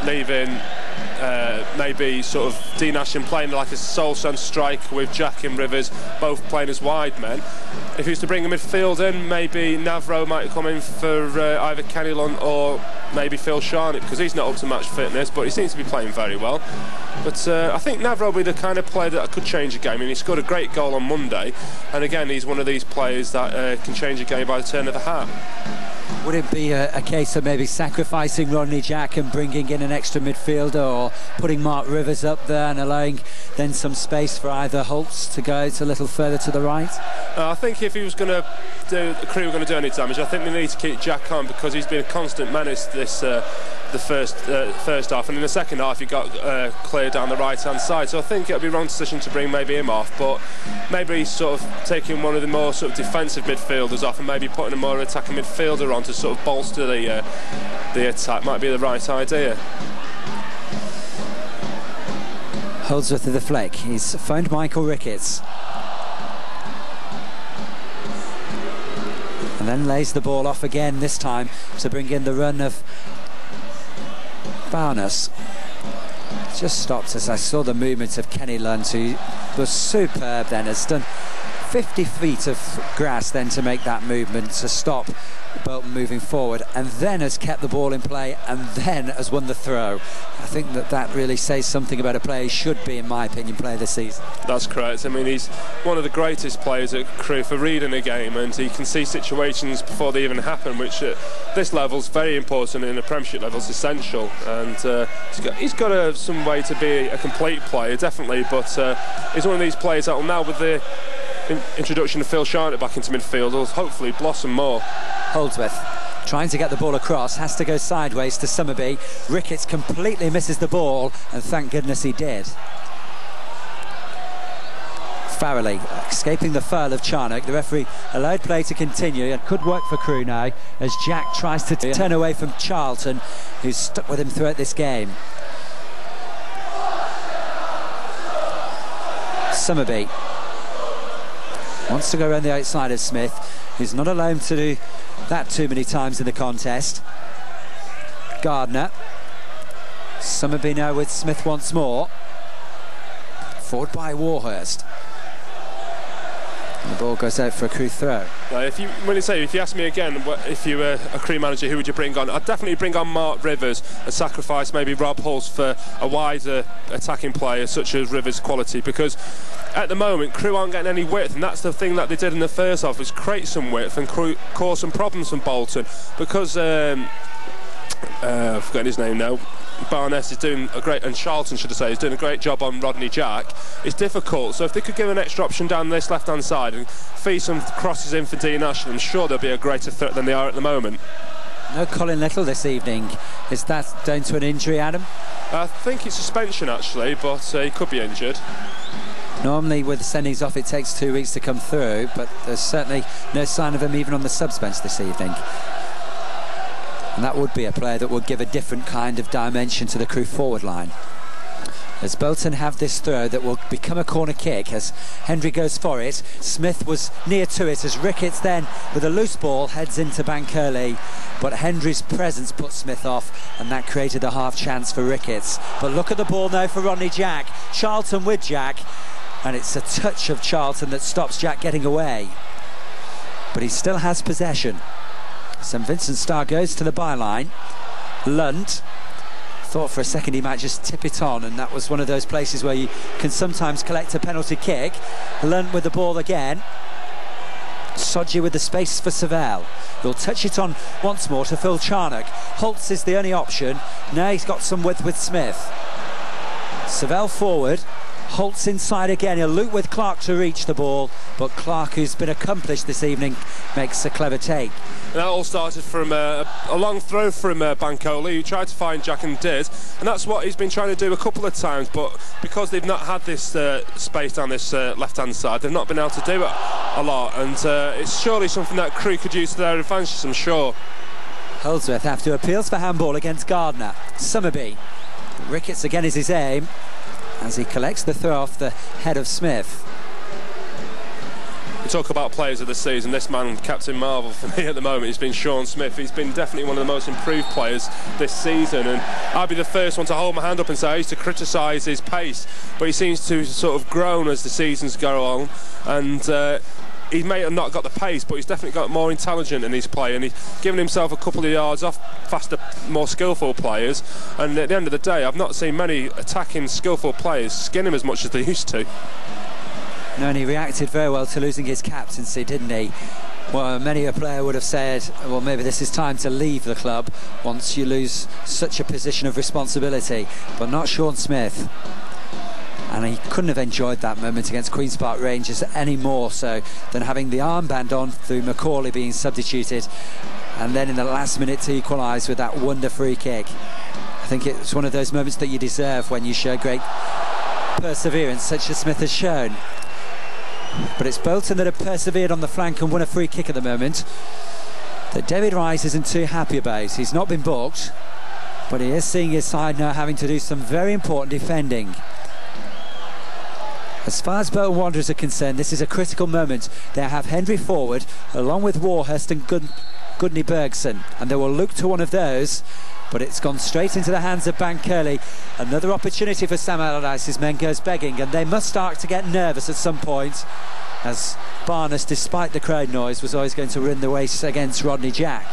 leaving maybe sort of Dean Ashton playing like a sole centre striker with Jack and Rivers both playing as wide men. If he was to bring a midfield in, maybe Navro might come in for either Kenny Lunt or maybe Phil Sharnett, because he's not up to match fitness, but he seems to be playing very well. But I think Navro will be the kind of player that could change a game. I mean, he scored a great goal on Monday, and again he's one of these players that can change a game by the turn of the hat. Would it be a case of maybe sacrificing Rodney Jack and bringing in an extra midfielder, or putting Mark Rivers up there and allowing then some space for either Holtz to go a little further to the right? I think if he was going to do, the Crewe were going to do any damage, I think they need to keep Jack on, because he's been a constant menace this the first half, and in the second half he got clear down the right hand side, so I think it would be a wrong decision to bring maybe him off, but maybe he's sort of taking one of the more sort of defensive midfielders off and maybe putting a more attacking midfielder on to sort of bolster the attack might be the right idea. Holdsworth of the flick, he's phoned Michael Ricketts and then lays the ball off again, this time to bring in the run of Barnes. Just stopped as I saw the movement of Kenny Lunt, who was superb then, has done 50 feet of grass then to make that movement to stop Bolton moving forward, and then has kept the ball in play, and then has won the throw. I think that really says something about a player. He should be, in my opinion, player of the season. That's correct. I mean, he's one of the greatest players at Crewe for reading a game, and he can see situations before they even happen, which at this level is very important, and in the Premiership level is essential. And he's got some way to be a complete player, definitely, but he's one of these players that will now, with the introduction of Phil Sharnett back into midfield, will hopefully blossom more. Holdsworth trying to get the ball across, has to go sideways to Summerby. Ricketts completely misses the ball, and thank goodness he did. Farrelly escaping the foul of Charnock. The referee allowed play to continue, and could work for Crewe now as Jack tries to turn away from Charlton, who's stuck with him throughout this game. Summerby wants to go around the outside of Smith. He's not allowed to do that too many times in the contest. Gardner. Summerby now with Smith once more. Forward by Warhurst. And the ball goes out for a Crewe throw. If you ask me again, if you were a Crewe manager, who would you bring on? I'd definitely bring on Mark Rivers and sacrifice maybe Rob Hulse for a wider attacking player such as Rivers' quality, because at the moment Crewe aren't getting any width, and that's the thing that they did in the first half, was create some width and cause some problems from Bolton, because I've forgotten his name now. Barnes is doing a great, and Charlton should I say, is doing a great job on Rodney Jack. It's difficult, so if they could give an extra option down this left hand side and feed some crosses in for Dean Ashton, I'm sure they'll be a greater threat than they are at the moment. No Colin Little this evening. Is that down to an injury, Adam? I think it's suspension actually, but he could be injured. Normally with the sendings off it takes 2 weeks to come through, but there's certainly no sign of him even on the subs bench this evening. And that would be a player that would give a different kind of dimension to the Crewe forward line. As Bolton have this throw that will become a corner kick as Hendry goes for it. Smith was near to it as Ricketts then with a loose ball heads into Bankerley, but Hendry's presence put Smith off, and that created a half chance for Ricketts. But look at the ball now for Rodney Jack. Charlton with Jack, and it's a touch of Charlton that stops Jack getting away, but he still has possession. St Vincent Star goes to the byline. Lunt thought for a second he might just tip it on, and that was one of those places where you can sometimes collect a penalty kick. Lunt with the ball again. Sodji with the space for Savell. He'll touch it on once more to Phil Charnock. Holtz is the only option. Now he's got some width with Smith. Savell forward. Holtz inside again. He'll loop with Clark to reach the ball, but Clark, who's been accomplished this evening, makes a clever take. And that all started from a long throw from Bankole, who tried to find Jack and did, and that's what he's been trying to do a couple of times, but because they've not had this space down this left-hand side, they've not been able to do it a lot, and it's surely something that Crewe could use to their advantage, I'm sure. Holdsworth after appeals for handball against Gardner. Summerby. Ricketts again is his aim, as he collects the throw off the head of Smith. We talk about players of the season. This man, Captain Marvel for me at the moment, has been Sean Smith. He's been definitely one of the most improved players this season, and I'll be the first one to hold my hand up and say I used to criticise his pace, but he seems to sort of grown as the seasons go on, and he may have not got the pace, but he's definitely got more intelligent in his play, and he's given himself a couple of yards off faster, more skillful players, and at the end of the day I've not seen many attacking skillful players skin him as much as they used to. No, and he reacted very well to losing his captaincy, didn't he? Well, many a player would have said, well, maybe this is time to leave the club once you lose such a position of responsibility, but not Sean Smith. And he couldn't have enjoyed that moment against Queen's Park Rangers any more so than having the armband on through Macaulay being substituted, and then in the last minute to equalise with that wonder free kick. I think it's one of those moments that you deserve when you show great perseverance such as Smith has shown. But it's Bolton that have persevered on the flank and won a free kick at the moment that David Rice isn't too happy about. He's not been booked, but he is seeing his side now having to do some very important defending. As far as Bolton Wanderers are concerned, this is a critical moment. They have Henry forward along with Warhurst and Goodney Bergson, and they will look to one of those, but it's gone straight into the hands of Bankole. Another opportunity for Sam Allardyce's men goes begging, and they must start to get nervous at some point, as Barnes, despite the crowd noise, was always going to run the race against Rodney Jack.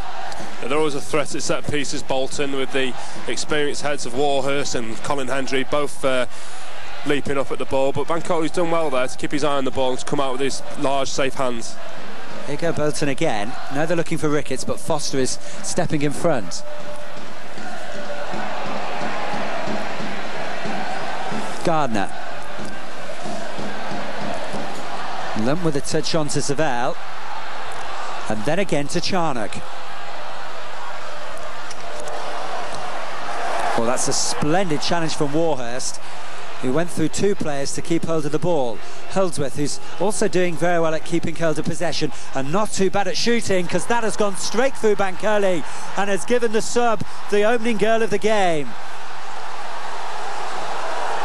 They're always a threat at set pieces, Bolton, with the experienced heads of Warhurst and Colin Hendry both leaping up at the ball, but Bankole's done well there to keep his eye on the ball and to come out with his large safe hands. Here go Bolton again. Now they're looking for Ricketts, but Foster is stepping in front. Gardner. Lump with a touch on to Savell, and then again to Charnock. Well, that's a splendid challenge from Warhurst, who went through two players to keep hold of the ball. Holdsworth, who's also doing very well at keeping hold of possession and not too bad at shooting, because that has gone straight through Bankole and has given the sub the opening goal of the game.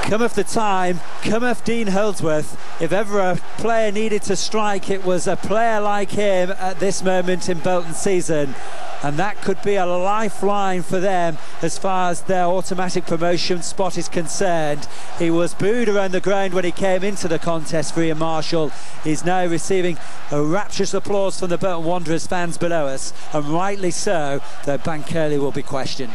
Cometh the time, cometh Dean Holdsworth. If ever a player needed to strike, it was a player like him at this moment in Bolton's season, and that could be a lifeline for them as far as their automatic promotion spot is concerned. He was booed around the ground when he came into the contest for Ian Marshall. He's now receiving a rapturous applause from the Bolton Wanderers fans below us, and rightly so, though Bankole will be questioned.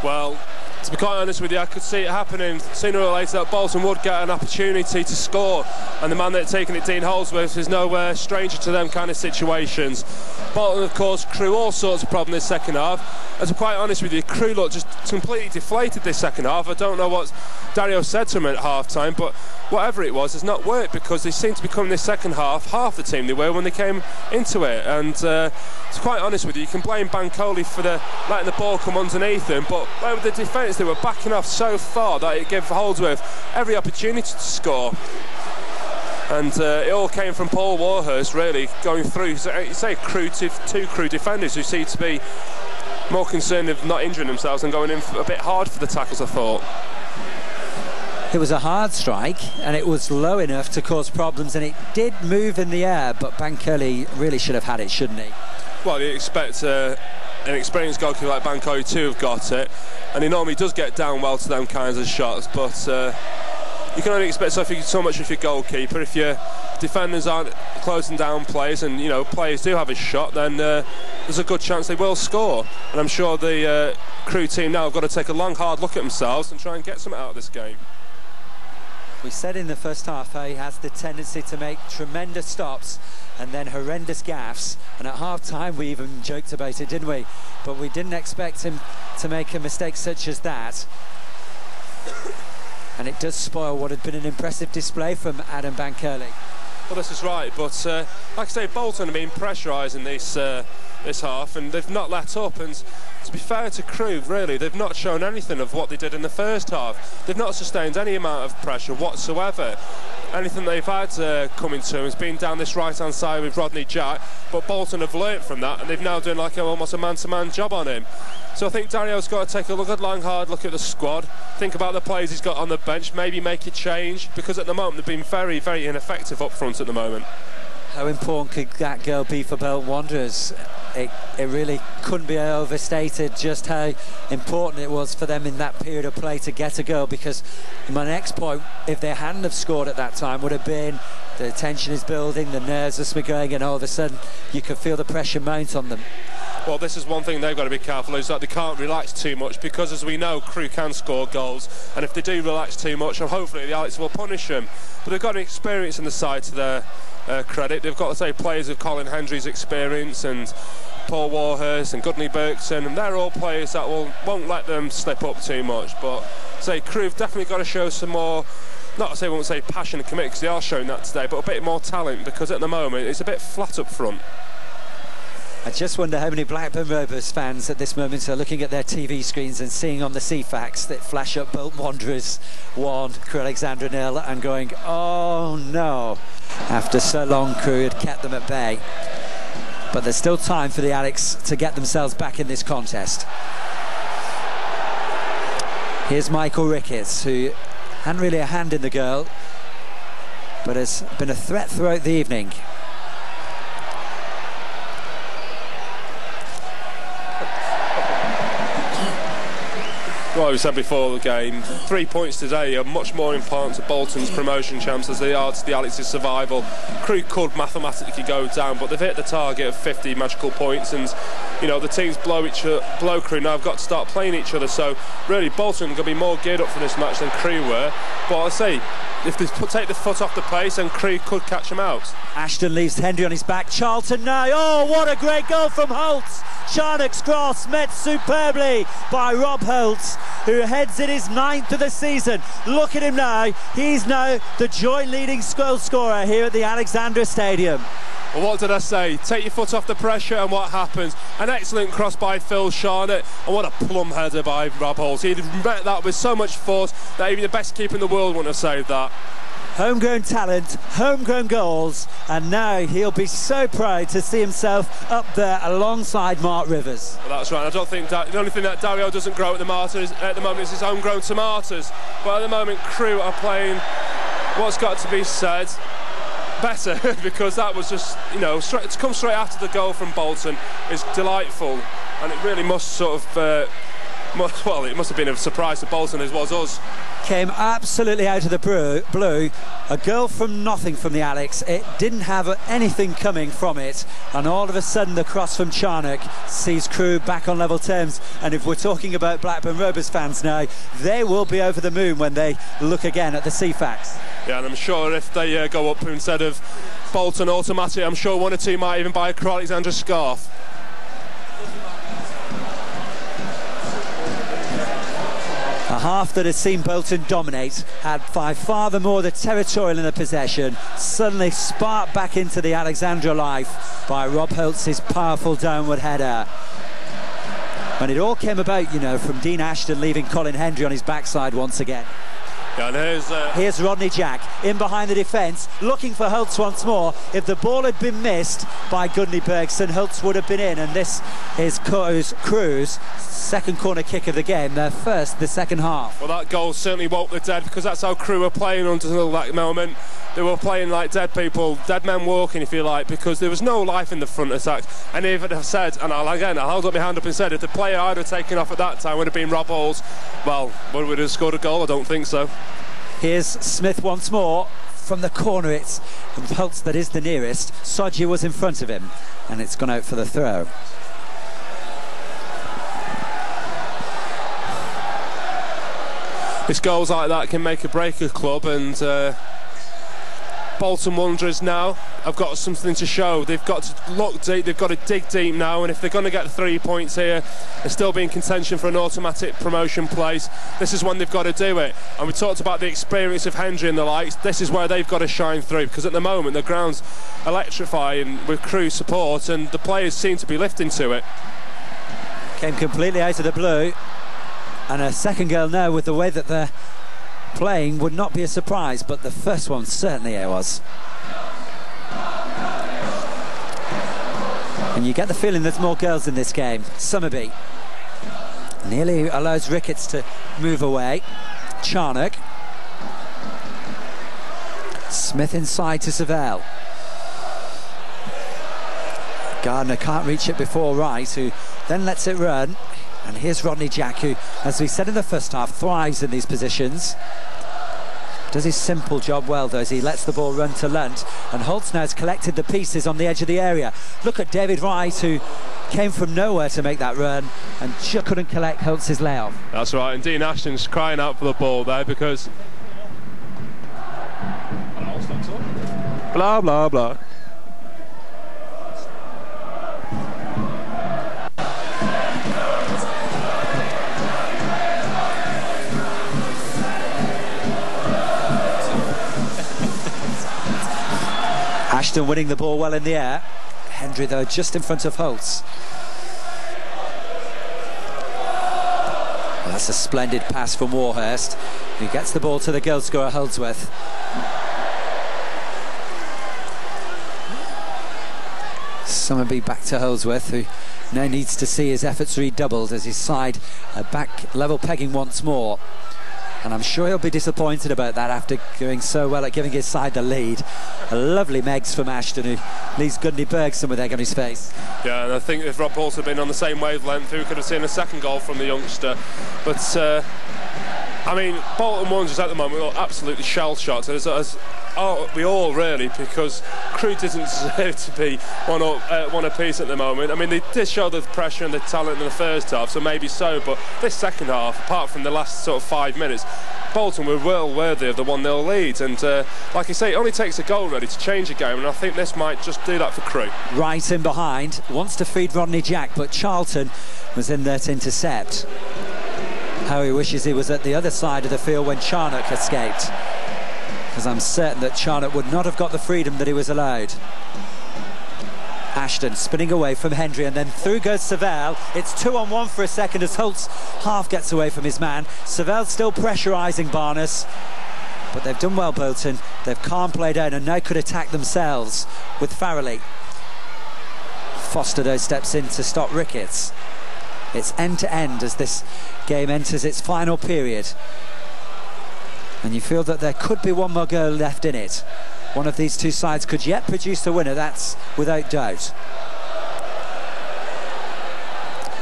Well, to be quite honest with you, I could see it happening sooner or later that Bolton would get an opportunity to score, and the man that's taking it, Dean Holdsworth, is no stranger to them kind of situations. Bolton, of course, Crewe all sorts of problems this second half. As I'm quite honest with you, Crewe looked just completely deflated this second half. I don't know what Dario said to him at half-time, but whatever it was, it's not worked, because they seem to become this second half the team they were when they came into it. And to be quite honest with you, you can blame Bankole for letting the ball come underneath them, but where with the defence, they were backing off so far that it gave Holdsworth every opportunity to score. And it all came from Paul Warhurst, really, going through, you say Crewe, two Crewe defenders who seem to be more concerned with not injuring themselves and going in a bit hard for the tackles, I thought. It was a hard strike, and it was low enough to cause problems, and it did move in the air, but Bankole really should have had it, shouldn't he? Well, you expect an experienced goalkeeper like Bankole to have got it, and he normally does get down well to them kinds of shots, but you can only expect so much of your goalkeeper. If your defenders aren't closing down players, and you know players do have a shot, then there's a good chance they will score. And I'm sure the Crewe team now have got to take a long, hard look at themselves and try and get something out of this game. We said in the first half he has the tendency to make tremendous stops and then horrendous gaffes, and at half-time we even joked about it, didn't we? But we didn't expect him to make a mistake such as that. And it does spoil what had been an impressive display from Adam Bankerley. Well, this is right, but like I say, Bolton have been pressurising this half, and they've not let up. And to be fair to Crewe, really, they've not shown anything of what they did in the first half. They've not sustained any amount of pressure whatsoever. Anything they've had coming to them has been down this right-hand side with Rodney Jack, but Bolton have learnt from that, and they've now done like almost a man-to-man job on him. So I think Dario's got to take a good, long, hard look at the squad, think about the players he's got on the bench, maybe make a change, because at the moment they've been very, very ineffective up front at the moment. How important could that goal be for Bolton Wanderers? It really couldn't be overstated just how important it was for them in that period of play to get a goal, because my next point, if they hadn't have scored at that time, would have been the tension is building, the nerves are going, and all of a sudden you could feel the pressure mount on them. Well, this is one thing they've got to be careful is that they can't relax too much, because as we know, Crewe can score goals, and if they do relax too much, and hopefully the Alex will punish them. But they've got an experience in the side to their credit. They've got to say players of Colin Hendry's experience and Paul Warhurst and Gudney Bergson, and they're all players that won't let them slip up too much. But say Crewe have definitely got to show some more, not to say, I won't say passion and commit, because they are showing that today, but a bit more talent, because at the moment it's a bit flat up front. I just wonder how many Blackburn Rovers fans at this moment are looking at their TV screens and seeing on the CFAX that flash up Bolton Wanderers 1, Crewe Alexandra 0, and going, oh no, after so long Crewe had kept them at bay. But there's still time for the Alex to get themselves back in this contest. Here's Michael Ricketts, who hadn't really a hand in the goal, but has been a threat throughout the evening. Well, we said before the game, 3 points today are much more important to Bolton's promotion chances as they are to the Alex's survival. Crewe could mathematically go down, but they've hit the target of 50 magical points, and you know the teams below Crewe now have got to start playing each other. So really, Bolton are going to be more geared up for this match than Crewe were. But I say, if they take the foot off the pace, then Crewe could catch them out. Ashton leaves Hendry on his back. Charlton now. Oh, what a great goal from Holtz! Charnock's cross met superbly by Rob Holtz, who heads in his 9th of the season. Look at him now. He's now the joint leading goal scorer here at the Alexandra Stadium. Well, what did I say? Take your foot off the pressure, and what happens? An excellent cross by Phil Charnock, and what a plumb header by Rob Holtz. He met that with so much force that even the best keeper in the world wouldn't have saved that. Homegrown talent, homegrown goals, and now he'll be so proud to see himself up there alongside Mark Rivers. Well, that's right. I don't think the only thing that Dario doesn't grow at the moment is his homegrown tomatoes. But at the moment, Crewe are playing what's got to be said better, because that was just, you know, to come straight after the goal from Bolton is delightful, and it really must sort of well, it must have been a surprise to Bolton as was us. Came absolutely out of the blue, a goal from nothing from the Alex. It didn't have anything coming from it, and all of a sudden the cross from Charnock sees Crewe back on level terms. And if we're talking about Blackburn Rovers fans now, they will be over the moon when they look again at the CFAX. Yeah, and I'm sure if they go up instead of Bolton automatic, I'm sure one or two might even buy a Crewe Alexandra scarf. A half that has seen Bolton dominate, had by far the more the territorial in the possession, suddenly sparked back into the Alexandra life by Rob Holtz's powerful downward header. And it all came about, you know, from Dean Ashton leaving Colin Hendry on his backside once again. Yeah, and here's Rodney Jack in behind the defence, looking for Holtz once more. If the ball had been missed by Gudney Bergson, Holtz would have been in, and this is Crewe's second corner kick of the game, their first the second half. Well, that goal certainly woke the dead, because that's how Crewe were playing until that moment. They were playing like dead people, dead men walking, if you like, because there was no life in the front attack. And if I'd have said, and I'll hold up my hand up and said, if the player I'd have taken off at that time would have been Rob Holtz, well, would we have scored a goal? I don't think so. Here's Smith once more from the corner. It's Holtz that is the nearest. Sodji was in front of him, and it's gone out for the throw. It's goals like that can make or break a club, and Bolton Wanderers now have got something to show. They've got to look deep, they've got to dig deep now, and if they're going to get the 3 points here and still be in contention for an automatic promotion place, this is when they've got to do it. And we talked about the experience of Hendry and the likes. This is where they've got to shine through, because at the moment the ground's electrifying with Crewe support and the players seem to be lifting to it. Came completely out of the blue, and a second goal now with the way that they're playing would not be a surprise, but the first one certainly it was. And you get the feeling there's more girls in this game. Summerby nearly allows Ricketts to move away. Charnock. Smith inside to Savell. Gardner can't reach it before Wright, who then lets it run. And here's Rodney Jack, who, as we said in the first half, thrives in these positions. Does his simple job well, though, as he lets the ball run to Lunt. And Holtz now has collected the pieces on the edge of the area. Look at David Wright, who came from nowhere to make that run and just couldn't collect Holtz's layoff. That's right, and Dean Ashton's crying out for the ball there because... blah, blah, blah. Ashton winning the ball well in the air. Hendry, though, just in front of Holtz. Well, that's a splendid pass from Warhurst. He gets the ball to the goal scorer, Holdsworth. Summerby back to Holdsworth, who now needs to see his efforts redoubled as his side are back level pegging once more. And I'm sure he'll be disappointed about that after going so well at giving his side the lead. A lovely Megs from Ashton, who leaves Gundy Bergson with egg on his face. Yeah, and I think if Rob Bolton had been on the same wavelength, we could have seen a second goal from the youngster. But, I mean, Bolton Wanderers at the moment are absolutely shell-shocked, as we all really, because Crewe doesn't deserve to be one apiece at the moment. I mean, they did show the pressure and the talent in the first half, so maybe so, but this second half, apart from the last sort of 5 minutes, Bolton were well worthy of the 1-0 lead, and like I say, it only takes a goal really to change a game, and I think this might just do that for Crewe. Right in behind, wants to feed Rodney Jack, but Charlton was in there to intercept. How he wishes he was at the other side of the field when Charnock escaped, because I'm certain that Charnock would not have got the freedom that he was allowed. Ashton spinning away from Hendry, and then through goes Savell. It's 2-on-1 for a second as Holtz half gets away from his man. Savell still pressurising Barnes, but they've done well, Bolton. They've calm play down and now could attack themselves with Farrelly. Foster though steps in to stop Ricketts. It's end to end as this game enters its final period, and you feel that there could be one more goal left in it. One of these two sides could yet produce the winner, that's without doubt.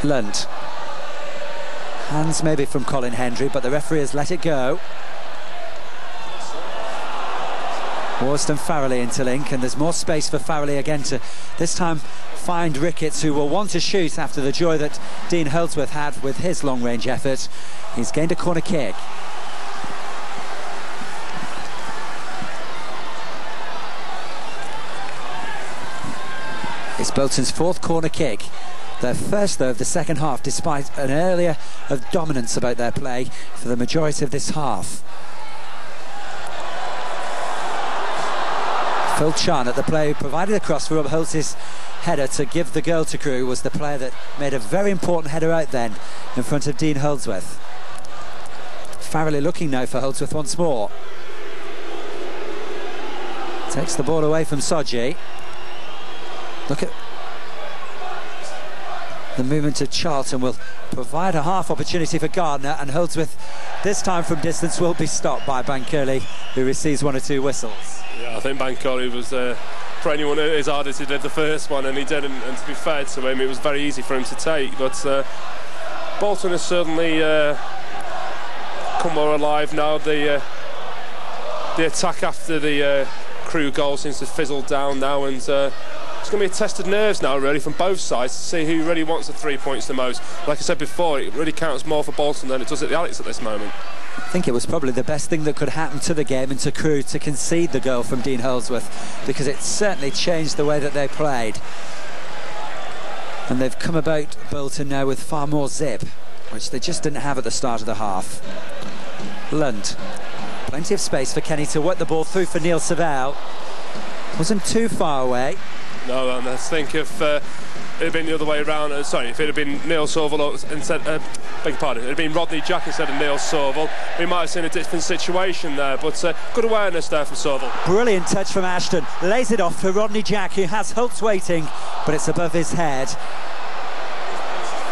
Lunt. Hands maybe from Colin Hendry, but the referee has let it go. Worston Farrelly interlink, and there's more space for Farrelly again to this time find Ricketts, who will want to shoot after the joy that Dean Holdsworth had with his long-range effort. He's gained a corner kick. It's Bolton's fourth corner kick. Their first, though, of the second half, despite an earlier of dominance about their play for the majority of this half. Phil Charnock, the player who provided a cross for Rob Holtz's header to give the goal to Crewe, was the player that made a very important header out then in front of Dean Holdsworth. Farrelly looking now for Holdsworth once more. Takes the ball away from Soji. Look at the movement of Charlton will provide a half opportunity for Gardner, and Holdsworth this time from distance will be stopped by Bankole, who receives one or two whistles. Yeah, I think Bankole was for anyone as hard as he did the first one, and he didn't, and to be fair to him, it was very easy for him to take, but Bolton has certainly come more alive now. The attack after the Crewe goal seems to fizzle down now, and it's going to be a test of nerves now, really, from both sides to see who really wants the 3 points the most. Like I said before, it really counts more for Bolton than it does at the Alex at this moment. I think it was probably the best thing that could happen to the game and to Crewe to concede the goal from Dean Holdsworth, because it certainly changed the way that they played. And they've come about Bolton now with far more zip, which they just didn't have at the start of the half. Lund, plenty of space for Kenny to work the ball through for Neil Savell. Wasn't too far away. No, and I think if it had been the other way around, sorry, if it had been Neil Sorville instead, beg your pardon, it had been Rodney Jack instead of Neil Sorville, we might have seen a different situation there, but good awareness there from Sorville. Brilliant touch from Ashton, lays it off for Rodney Jack, who has Holtz waiting, but it's above his head.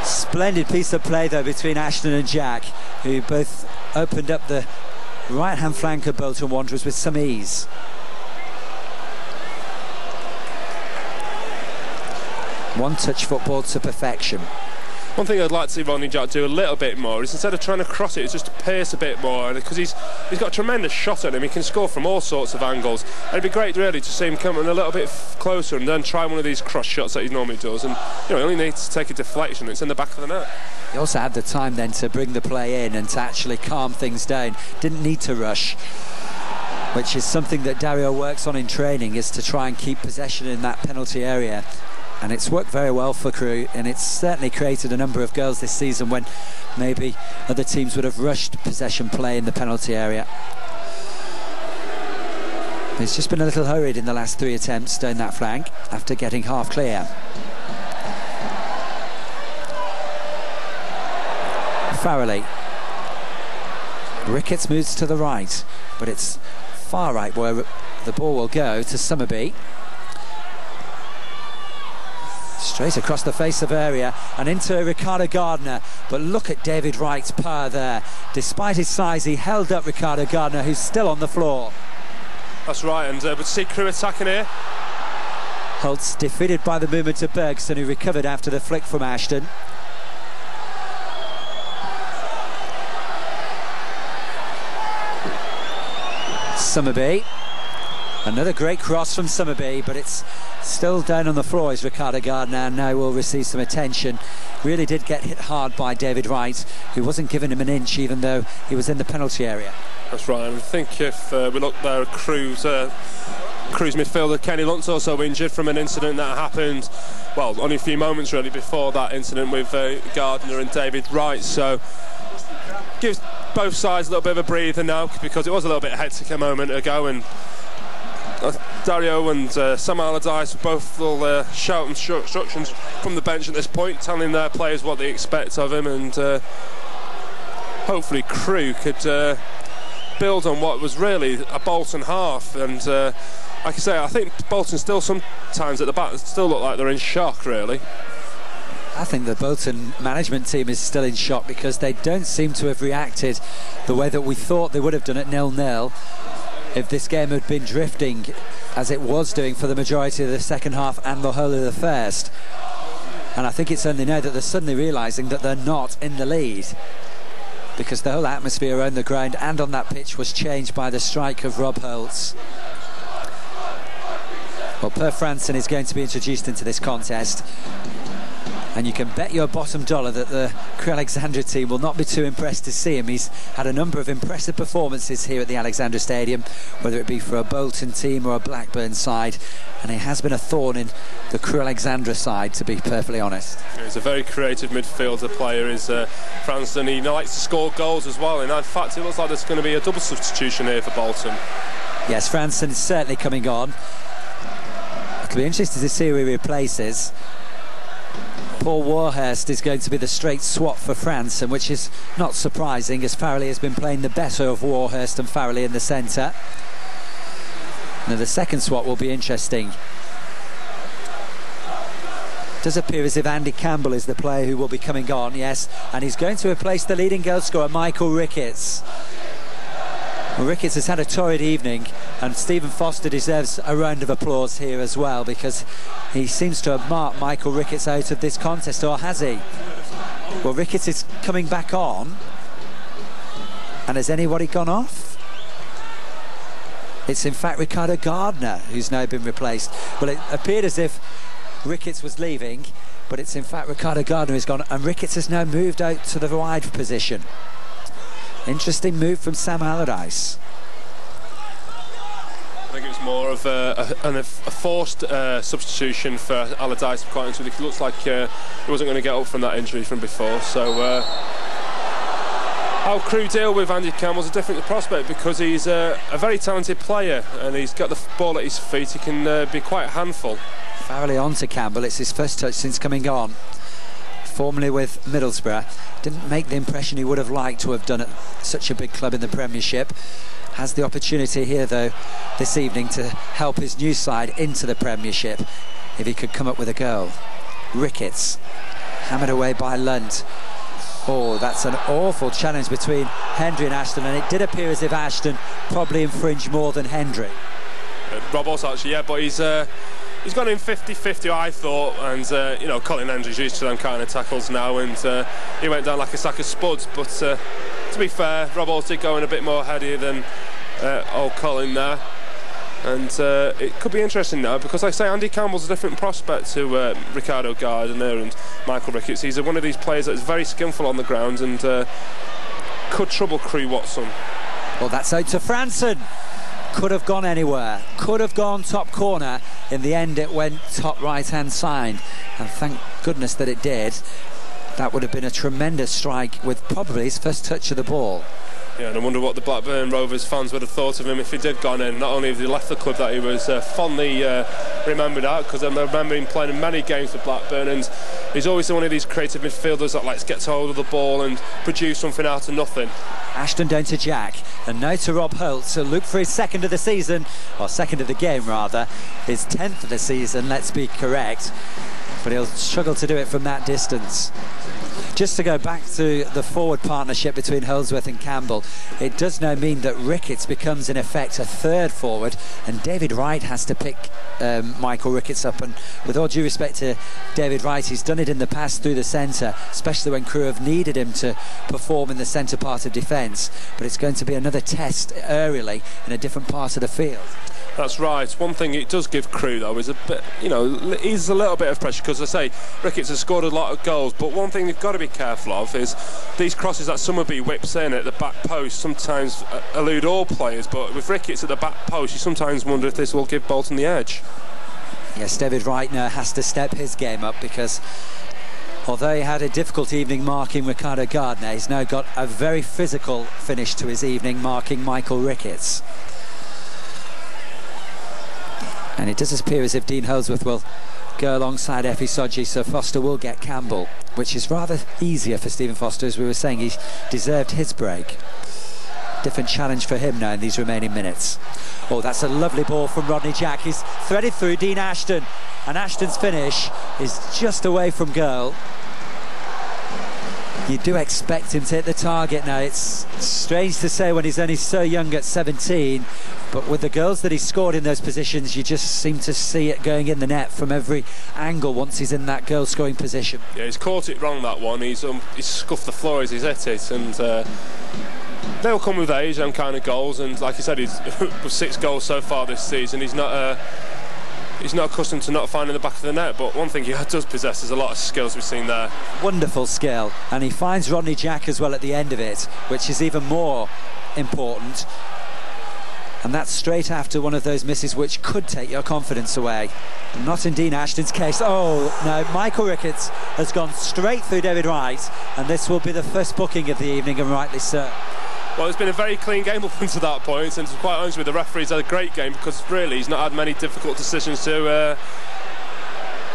Splendid piece of play though between Ashton and Jack, who both opened up the right hand flank of Bolton Wanderers with some ease. One touch football to perfection. One thing I'd like to see Rodney Jack do a little bit more is, instead of trying to cross it, it's just to pierce a bit more, because he's got a tremendous shot at him. He can score from all sorts of angles. And it'd be great really to see him come in a little bit closer and then try one of these cross shots that he normally does, and he only needs to take a deflection. It's in the back of the net. He also had the time then to bring the play in and to actually calm things down. Didn't need to rush, which is something that Dario works on in training, is to try and keep possession in that penalty area. And it's worked very well for Crewe, and it's certainly created a number of goals this season when maybe other teams would have rushed possession play in the penalty area. He's just been a little hurried in the last 3 attempts down that flank after getting half clear. Farrelly. Ricketts moves to the right, but it's far right where the ball will go to Summerby. Straight across the face of area and into Ricardo Gardner, but look at David Wright's power there. Despite his size, he held up Ricardo Gardner, who's still on the floor. That's right, and but see Crewe attacking here. Holtz defeated by the movement of Bergson, who recovered after the flick from Ashton. Summerby. Another great cross from Summerby, but it's still down on the floor as Ricardo Gardner now will receive some attention. Really did get hit hard by David Wright, who wasn't giving him an inch even though he was in the penalty area. That's right, and I think if we look there at Crewe's midfielder Kenny Lunt's also injured from an incident that happened, well, only a few moments really before that incident with Gardner and David Wright, so gives both sides a little bit of a breather now, because it was a little bit hectic a moment ago, and Dario and Sam Allardyce both will shout instructions from the bench at this point, telling their players what they expect of him, and hopefully Crewe could build on what was really a Bolton half. And like I say, I think Bolton still sometimes at the back still look like they're in shock, really. I think the Bolton management team is still in shock, because they don't seem to have reacted the way that we thought they would have done at 0-0 if this game had been drifting as it was doing for the majority of the second half and the whole of the first. And I think it's only now that they're suddenly realising that they're not in the lead, because the whole atmosphere around the ground and on that pitch was changed by the strike of Rob Holtz. Well, Per Franson is going to be introduced into this contest, and you can bet your bottom dollar that the Crewe Alexandra team will not be too impressed to see him. He's had a number of impressive performances here at the Alexandra Stadium, whether it be for a Bolton team or a Blackburn side, and he has been a thorn in the Crewe Alexandra side, to be perfectly honest. He's a very creative midfielder player, is Franson. He likes to score goals as well, and in fact it looks like there's going to be a double substitution here for Bolton. Yes, Franson is certainly coming on. It'll be interesting to see who he replaces. Paul Warhurst is going to be the straight swap for Franson, which is not surprising, as Farrelly has been playing the better of Warhurst and Farrelly in the centre. Now the second swap will be interesting. It does appear as if Andy Campbell is the player who will be coming on, yes, and he's going to replace the leading goal scorer Michael Ricketts. Well, Ricketts has had a torrid evening, and Stephen Foster deserves a round of applause here as well, because he seems to have marked Michael Ricketts out of this contest, or has he? Well, Ricketts is coming back on, and has anybody gone off? It's in fact Ricardo Gardner who's now been replaced. Well, it appeared as if Ricketts was leaving, but it's in fact Ricardo Gardner who's gone, and Ricketts has now moved out to the wide position. Interesting move from Sam Allardyce. I think it was more of a forced substitution for Allardyce, quite honestly. It looks like he wasn't going to get up from that injury from before. So how Crewe deal with Andy Campbell's a different prospect, because he's a very talented player and he's got the ball at his feet. He can be quite a handful. Farrelly on to Campbell. It's his first touch since coming on. Formerly with Middlesbrough. Didn't make the impression he would have liked to have done at such a big club in the Premiership. Has the opportunity here though this evening to help his new side into the Premiership if he could come up with a goal. Ricketts hammered away by Lunt. Oh, that's an awful challenge between Hendry and Ashton, and it did appear as if Ashton probably infringed more than Hendry. Roberts actually, yeah, but he's gone in 50-50, I thought, and you know, Colin Hendry's used to them kind of tackles now, and he went down like a sack of spuds. But to be fair, Roberts did go in a bit more headier than old Colin there, and it could be interesting now, because like I say, Andy Campbell's a different prospect to Ricardo Gardner and Michael Ricketts. He's one of these players that is very skillful on the ground and could trouble Crewe Watson. Well, that's out to Franson. Could have gone anywhere, could have gone top corner. In the end it went top right hand side, and thank goodness that it did. That would have been a tremendous strike with probably his first touch of the ball. Yeah, and I wonder what the Blackburn Rovers fans would have thought of him if he did gone in. Not only have he left the club that he was fondly remembered at, because I remember him playing in many games for Blackburn, and he's always one of these creative midfielders that likes to get hold of the ball and produce something out of nothing. Ashton down to Jack, and now to Rob Holt to look for his second of the season, or second of the game rather, his 10th of the season, let's be correct, but he'll struggle to do it from that distance. Just to go back to the forward partnership between Holdsworth and Campbell, it does now mean that Ricketts becomes in effect a third forward, and David Wright has to pick Michael Ricketts up. And with all due respect to David Wright, he's done it in the past through the centre, especially when Crewe have needed him to perform in the centre part of defence. But it's going to be another test aerially in a different part of the field. That's right. One thing it does give Crewe though is a bit, you know, eases a little bit of pressure, because I say Ricketts has scored a lot of goals, but one thing they've got to be careful of is these crosses that Summerby whips in at the back post sometimes elude all players, but with Ricketts at the back post you sometimes wonder if this will give Bolton the edge. Yes, David Wright now has to step his game up, because although he had a difficult evening marking Ricardo Gardner, he's now got a very physical finish to his evening marking Michael Ricketts. And it does appear as if Dean Holdsworth will go alongside Effie Sodji, so Foster will get Campbell, which is rather easier for Stephen Foster. As we were saying, he deserved his break. Different challenge for him now in these remaining minutes. Oh, that's a lovely ball from Rodney Jack. He's threaded through Dean Ashton, and Ashton's finish is just away from goal. You do expect him to hit the target now. It's strange to say when he's only so young at 17, but with the goals that he scored in those positions, you just seem to see it going in the net from every angle once he's in that goal scoring position. Yeah, he's caught it wrong, that one. He's scuffed the floor as he's hit it, and they'll come with age, them kind of goals. And like I said, he's with 6 goals so far this season. He's not accustomed to not finding the back of the net, but one thing he does possess is a lot of skills we've seen there. Wonderful skill, and he finds Rodney Jack as well at the end of it, which is even more important. And that's straight after one of those misses which could take your confidence away. Not in Dean Ashton's case. Oh no, Michael Ricketts has gone straight through David Wright, and this will be the first booking of the evening, and rightly so. Well, it's been a very clean game up until that point, and to be quite honest with you, the referee's had a great game, because really he's not had many difficult decisions to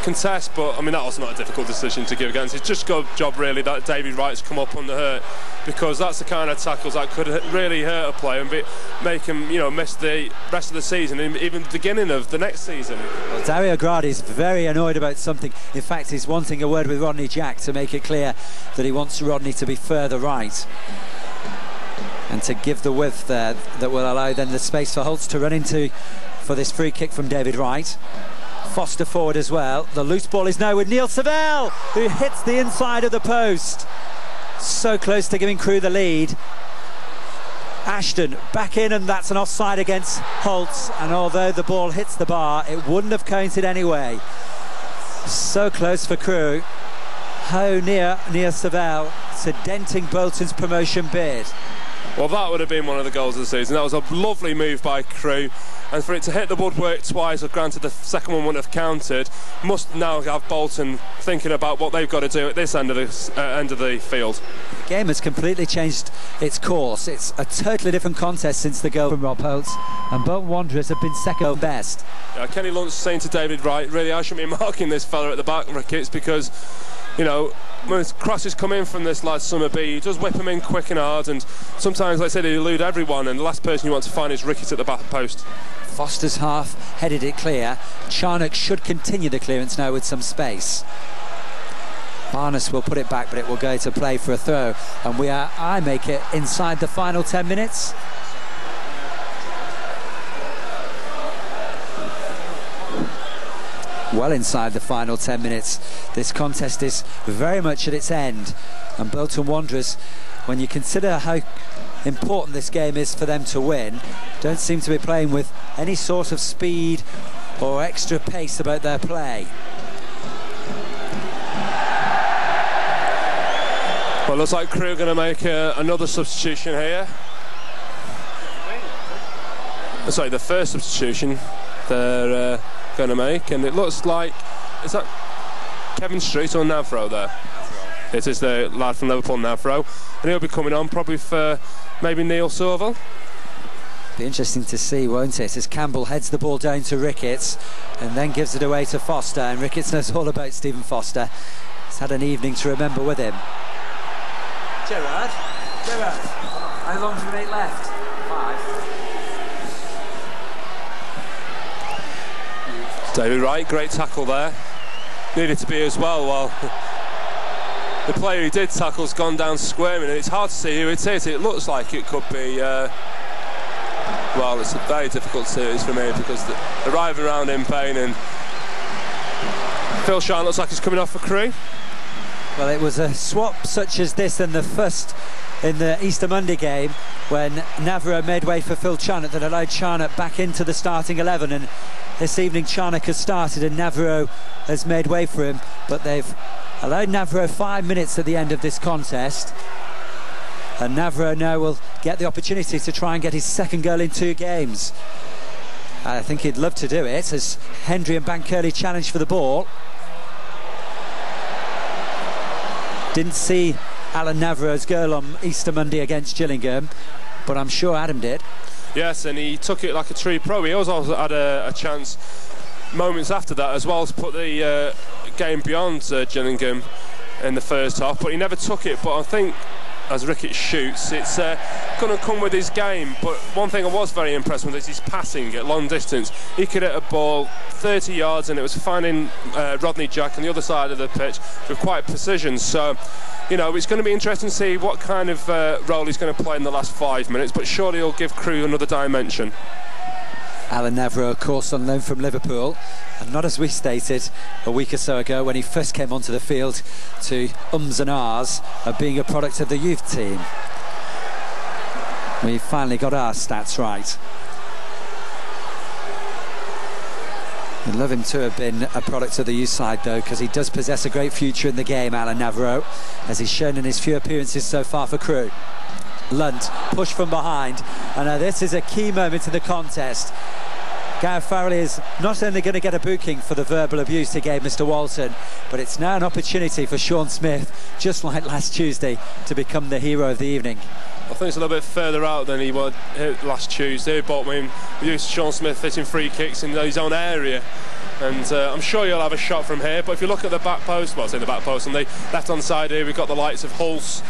contest. But I mean, that was not a difficult decision to give against. It's just a good job really that David Wright's come up under hurt, because that's the kind of tackles that could really hurt a player and make him, you know, miss the rest of the season and even the beginning of the next season. Well, Dario Gradi's very annoyed about something. In fact, he's wanting a word with Rodney Jack to make it clear that he wants Rodney to be further right and to give the width there that will allow then the space for Holtz to run into for this free kick from David Wright. Foster forward as well. The loose ball is now with Neil Savell, who hits the inside of the post. So close to giving Crewe the lead. Ashton back in, and that's an offside against Holtz, and although the ball hits the bar, it wouldn't have counted anyway. So close for Crewe. How near Savelle to denting Bolton's promotion bid. Well, that would have been one of the goals of the season. That was a lovely move by Crewe, and for it to hit the woodwork twice, or granted the second one wouldn't have counted, must now have Bolton thinking about what they've got to do at this end of the field. The game has completely changed its course. It's a totally different contest since the goal from Rob Holtz, and Bolton Wanderers have been second best. Kenny Lunt's saying to David Wright, really, I shouldn't be marking this fella at the back, Ricketts, because, you know, when crosses come in from this lad Summerby, he does whip them in quick and hard, and sometimes, like I said, he elude everyone, and the last person you want to find is Ricketts at the back post. Foster's half headed it clear. Charnock should continue the clearance now with some space. Barnes will put it back, but it will go to play for a throw, and I make it inside the final 10 minutes. Well inside the final 10 minutes. This contest is very much at its end, and Bolton Wanderers, when you consider how important this game is for them to win, don't seem to be playing with any sort of speed or extra pace about their play. Well, it looks like Crewe are going to make another substitution here. Sorry, the first substitution they're going to make, and it looks like, is that Kevin Street or Navro there? It is the lad from Liverpool, Navro, and he'll be coming on probably for maybe Neil Sorville. Be interesting to see, won't it, as Campbell heads the ball down to Ricketts and then gives it away to Foster, and Ricketts knows all about Stephen Foster. He's had an evening to remember with him. Gerard, how long do we make left? 5. David Wright, great tackle there. Needed to be as well. Well, the player who did tackle's gone down squirming, and it's hard to see who it is. It looks like it could be, well, it's very difficult to see who it is for me, because they're arriving around in pain, and Phil Sharn looks like he's coming off for Crewe. Well, it was a swap such as this in the Easter Monday game, when Navro made way for Phil Charnock, that allowed Charnock back into the starting 11, and this evening Charnock has started and Navro has made way for him, but they've allowed Navro 5 minutes at the end of this contest, and Navro now will get the opportunity to try and get his second goal in 2 games. I think he'd love to do it, as Hendry and Bankirley challenge for the ball. Didn't see Alan Navro's goal on Easter Monday against Gillingham, but I'm sure Adam did. Yes, and he took it like a true pro. He also had a chance moments after that as well to put the game beyond Gillingham in the first half, but he never took it. But I think as Ricketts shoots, it's going to come with his game. But one thing I was very impressed with is his passing at long distance. He could hit a ball 30 yards and it was finding Rodney Jack on the other side of the pitch with quite precision. So, you know, it's going to be interesting to see what kind of role he's going to play in the last 5 minutes, but surely he'll give Crewe another dimension. Alan Navro, of course, on loan from Liverpool, and not as we stated a week or so ago when he first came onto the field, to ums and ahs of being a product of the youth team. We finally got our stats right. I'd love him to have been a product of the youth side, though, because he does possess a great future in the game, Alan Navro, as he's shown in his few appearances so far for Crewe. Lunt, push from behind, and now this is a key moment in the contest. Gareth Farrelly is not only going to get a booking for the verbal abuse he gave Mr. Walton, but it's now an opportunity for Sean Smith, just like last Tuesday, to become the hero of the evening. I think it's a little bit further out than he was last Tuesday, but we're used to Sean Smith hitting free kicks in his own area, and I'm sure you'll have a shot from here. But if you look at the back post, well, I say the back post, on the left hand side here we've got the likes of Hulse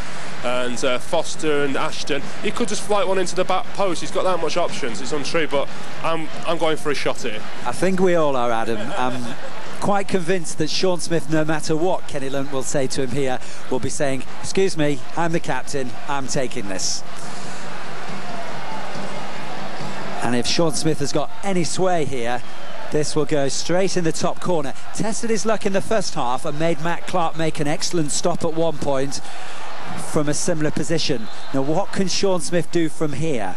and Foster and Ashton. He could just flight one into the back post. He's got that much options. It's untrue, but I'm going for a shot here. I think we all are, Adam. I'm quite convinced that Sean Smith, no matter what Kenny Lunt will say to him here, will be saying, excuse me, I'm the captain, I'm taking this. And if Sean Smith has got any sway here, this will go straight in the top corner. Tested his luck in the first half and made Matt Clark make an excellent stop at one point, from a similar position. Now, what can Sean Smith do from here?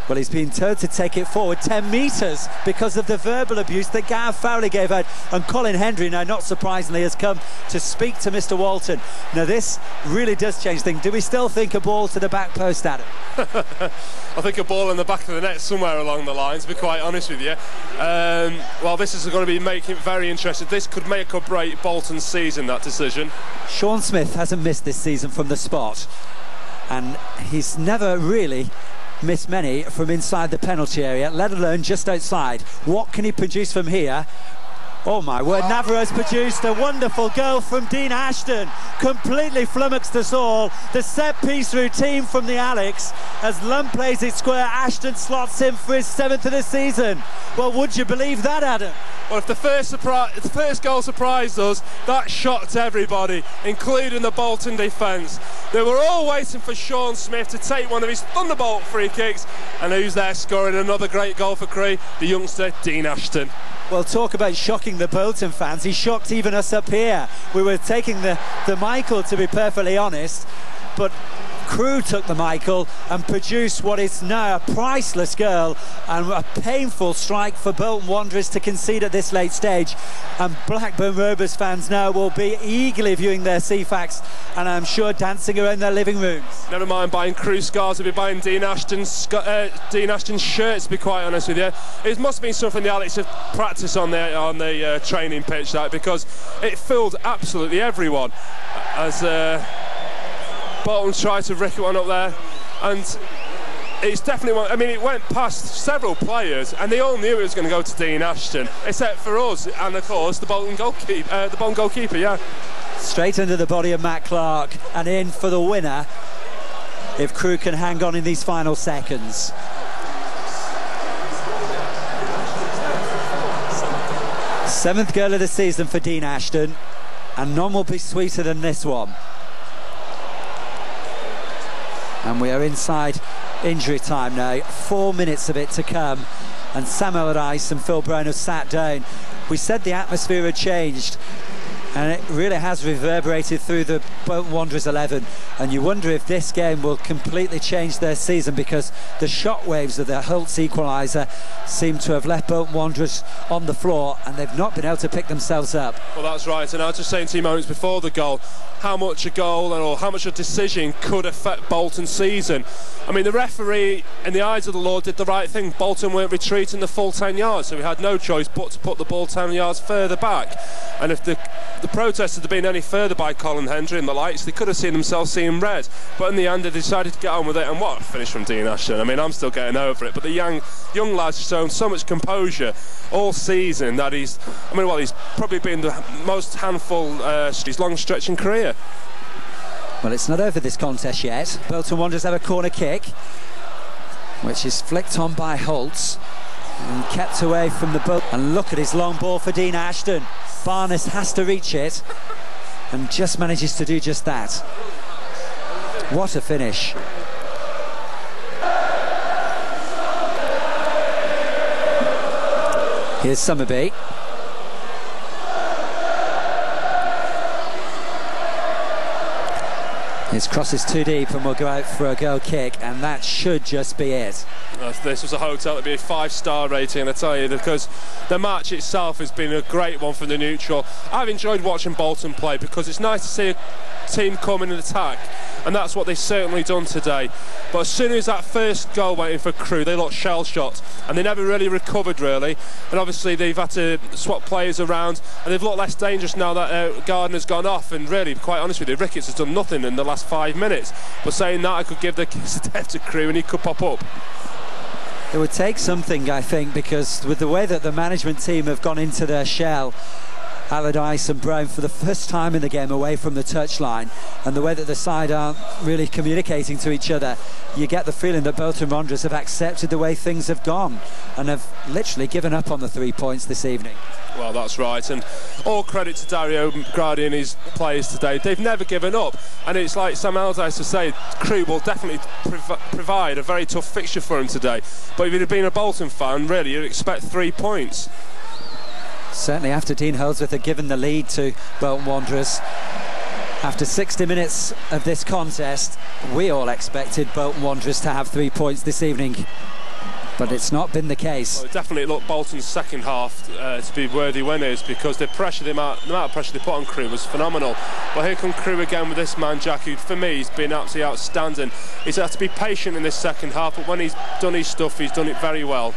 Well, he's been told to take it forward 10 metres because of the verbal abuse that Gareth Fowler gave out. And Colin Hendry, now not surprisingly, has come to speak to Mr. Walton. Now, this really does change things. Do we still think a ball to the back post, Adam? I think a ball in the back of the net somewhere along the line, to be quite honest with you. Well, this is going to be making it very interesting. This could make or break Bolton's season, that decision. Sean Smith hasn't missed this season from the spot, and he's never really missed many from inside the penalty area, let alone just outside. What can he produce from here? Oh my word, Navarro's produced a wonderful goal from Dean Ashton, completely flummoxed us all. The set piece routine from the Alex, as Lund plays it square, Ashton slots in for his 7th of the season. Well, would you believe that, Adam? Well, if the first goal surprised us, that shocked everybody, including the Bolton defence. They were all waiting for Sean Smith to take one of his thunderbolt free kicks, and who's there scoring another great goal for Crewe? The youngster, Dean Ashton. Well, talk about shocking the Bolton fans. He shocked even us up here. We were taking the Michael, to be perfectly honest, but Crewe took the Michael and produced what is now a priceless goal and a painful strike for Bolton Wanderers to concede at this late stage. And Blackburn Rovers fans now will be eagerly viewing their CFAX, and I'm sure dancing around their living rooms. Never mind buying Crewe scarves, they'll be buying Dean Ashton's shirts, to be quite honest with you. It must have been something the Alex have practiced on the training pitch, that, because it filled absolutely everyone as Bolton tried to rick one up there, and it's definitely one. I mean, it went past several players, and they all knew it was going to go to Dean Ashton, except for us, and of course the Bolton goalkeeper. Yeah, straight under the body of Matt Clark, and in for the winner if Crewe can hang on in these final seconds. Seventh goal of the season for Dean Ashton, and none will be sweeter than this one. And we are inside injury time now, 4 minutes of it to come, and Sam Allardyce and Phil Brown have sat down. We said the atmosphere had changed, and it really has reverberated through the Bolton Wanderers 11, and you wonder if this game will completely change their season, because the shockwaves of the Holtz equaliser seem to have left Bolton Wanderers on the floor, and they've not been able to pick themselves up. Well, that's right, and I was just saying to you moments before the goal, how much a goal or how much a decision could affect Bolton's season. I mean, the referee, in the eyes of the law, did the right thing. Bolton weren't retreating the full 10 yards, so we had no choice but to put the ball 10 yards further back. And if the protest had been any further by Colin Hendry and the lights, they could have seen themselves seeing red. But in the end, they decided to get on with it, and what a finish from Dean Ashton. I mean, I'm still getting over it, but the young lads have shown so much composure all season that he's probably been the most handful his long stretch in career. Well, it's not over, this contest yet. Bolton Wanderers have a corner kick, which is flicked on by Holtz and kept away from the Bolton. And look at his long ball for Dean Ashton. Barnes has to reach it and just manages to do just that. What a finish. Here's Summerby. His cross is too deep and will go out for a goal kick, and that should just be it. If this was a hotel, it'd be a 5-star rating, I tell you, because the match itself has been a great one for the neutral. I've enjoyed watching Bolton play because it's nice to see a team come in and attack, and that's what they've certainly done today. But as soon as that first goal went in for Crewe, they looked shell-shocked, and they never really recovered, really. And obviously they've had to swap players around, and they've looked less dangerous now that Gardner's gone off. And really, quite honest with you, Ricketts has done nothing in the last 5 minutes. But saying that, I could give the kiss of death to Crewe, and he could pop up. It would take something, I think, because with the way that the management team have gone into their shell, Allardyce and Brown, for the first time in the game away from the touchline, and the way that the side aren't really communicating to each other, you get the feeling that Bolton Wanderers have accepted the way things have gone and have literally given up on the 3 points this evening. Well, that's right, and all credit to Dario Gradi and his players today. They've never given up, and it's like Sam Allardyce to say, Crewe will definitely provide a very tough fixture for him today. But if you'd have been a Bolton fan, really, you'd expect 3 points. Certainly after Dean Holdsworth had given the lead to Bolton Wanderers. After 60 minutes of this contest, we all expected Bolton Wanderers to have 3 points this evening, but it's not been the case. Well, it definitely looked Bolton's second half to be worthy winners, because the amount of pressure they put on Crewe was phenomenal. But here come Crewe again with this man Jack, who for me has been absolutely outstanding. He's had to be patient in this second half, but when he's done his stuff, he's done it very well.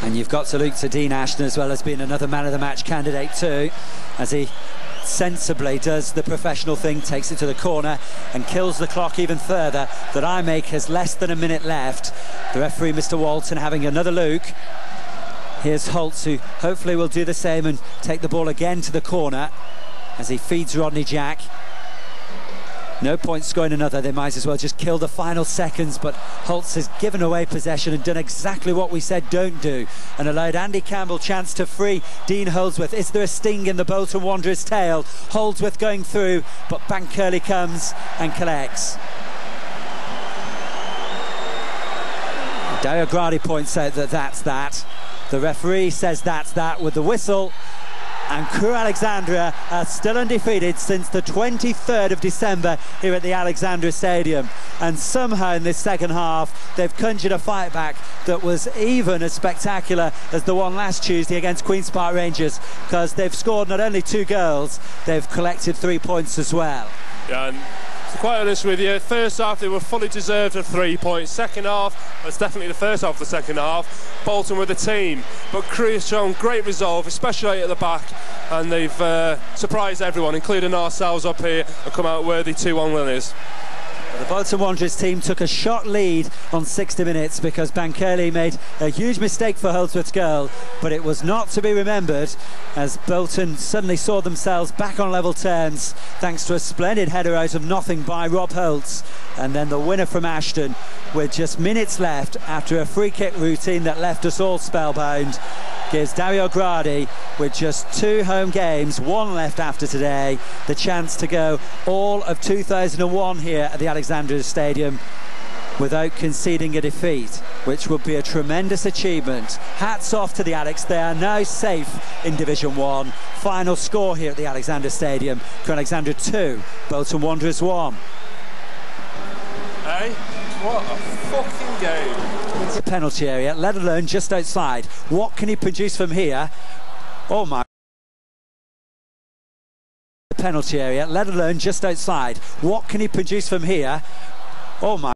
And you've got to look to Dean Ashton as well as being another man of the match candidate too, as he sensibly does the professional thing, takes it to the corner and kills the clock even further. That eye makers less than a minute left. The referee, Mr. Walton, having another look. Here's Holtz, who hopefully will do the same and take the ball again to the corner as he feeds Rodney Jack. No point scoring another, they might as well just kill the final seconds, but Holtz has given away possession and done exactly what we said don't do, and allowed Andy Campbell chance to free Dean Holdsworth. Is there a sting in the Bolton Wanderers' tail? Holdsworth going through, but Bankirley comes and collects. Dario Gradi points out that that's that. The referee says that's that with the whistle. And Crewe Alexandra are still undefeated since the 23rd of December here at the Alexandra Stadium. And somehow in this second half, they've conjured a fight back that was even as spectacular as the one last Tuesday against Queen's Park Rangers, because they've scored not only 2 goals, they've collected 3 points as well. Yeah, and to be quite honest with you, first half they were fully deserved of 3 points. Second half, that's definitely the first half of the second half, Bolton with the team. But Crewe has shown great resolve, especially at the back, and they've surprised everyone, including ourselves up here, and come out worthy 2-1 winners. The Bolton Wanderers team took a shot lead on 60 minutes because Bankirley made a huge mistake for Holdsworth's goal, but it was not to be remembered as Bolton suddenly saw themselves back on level terms thanks to a splendid header out of nothing by Rob Holtz, and then the winner from Ashton with just minutes left after a free kick routine that left us all spellbound gives Dario Gradi, with just 2 home games, 1 left after today, the chance to go all of 2001 here at the Alexandra Stadium without conceding a defeat, which would be a tremendous achievement. Hats off to the Alex, they are now safe in Division 1. Final score here at the Alexandra Stadium, Crewe Alexandra 2, Bolton Wanderers 1. Hey, what a fucking game. It's a penalty area, let alone just outside. What can he produce from here? Oh my. Penalty area, let alone just outside. What can he produce from here? Oh my.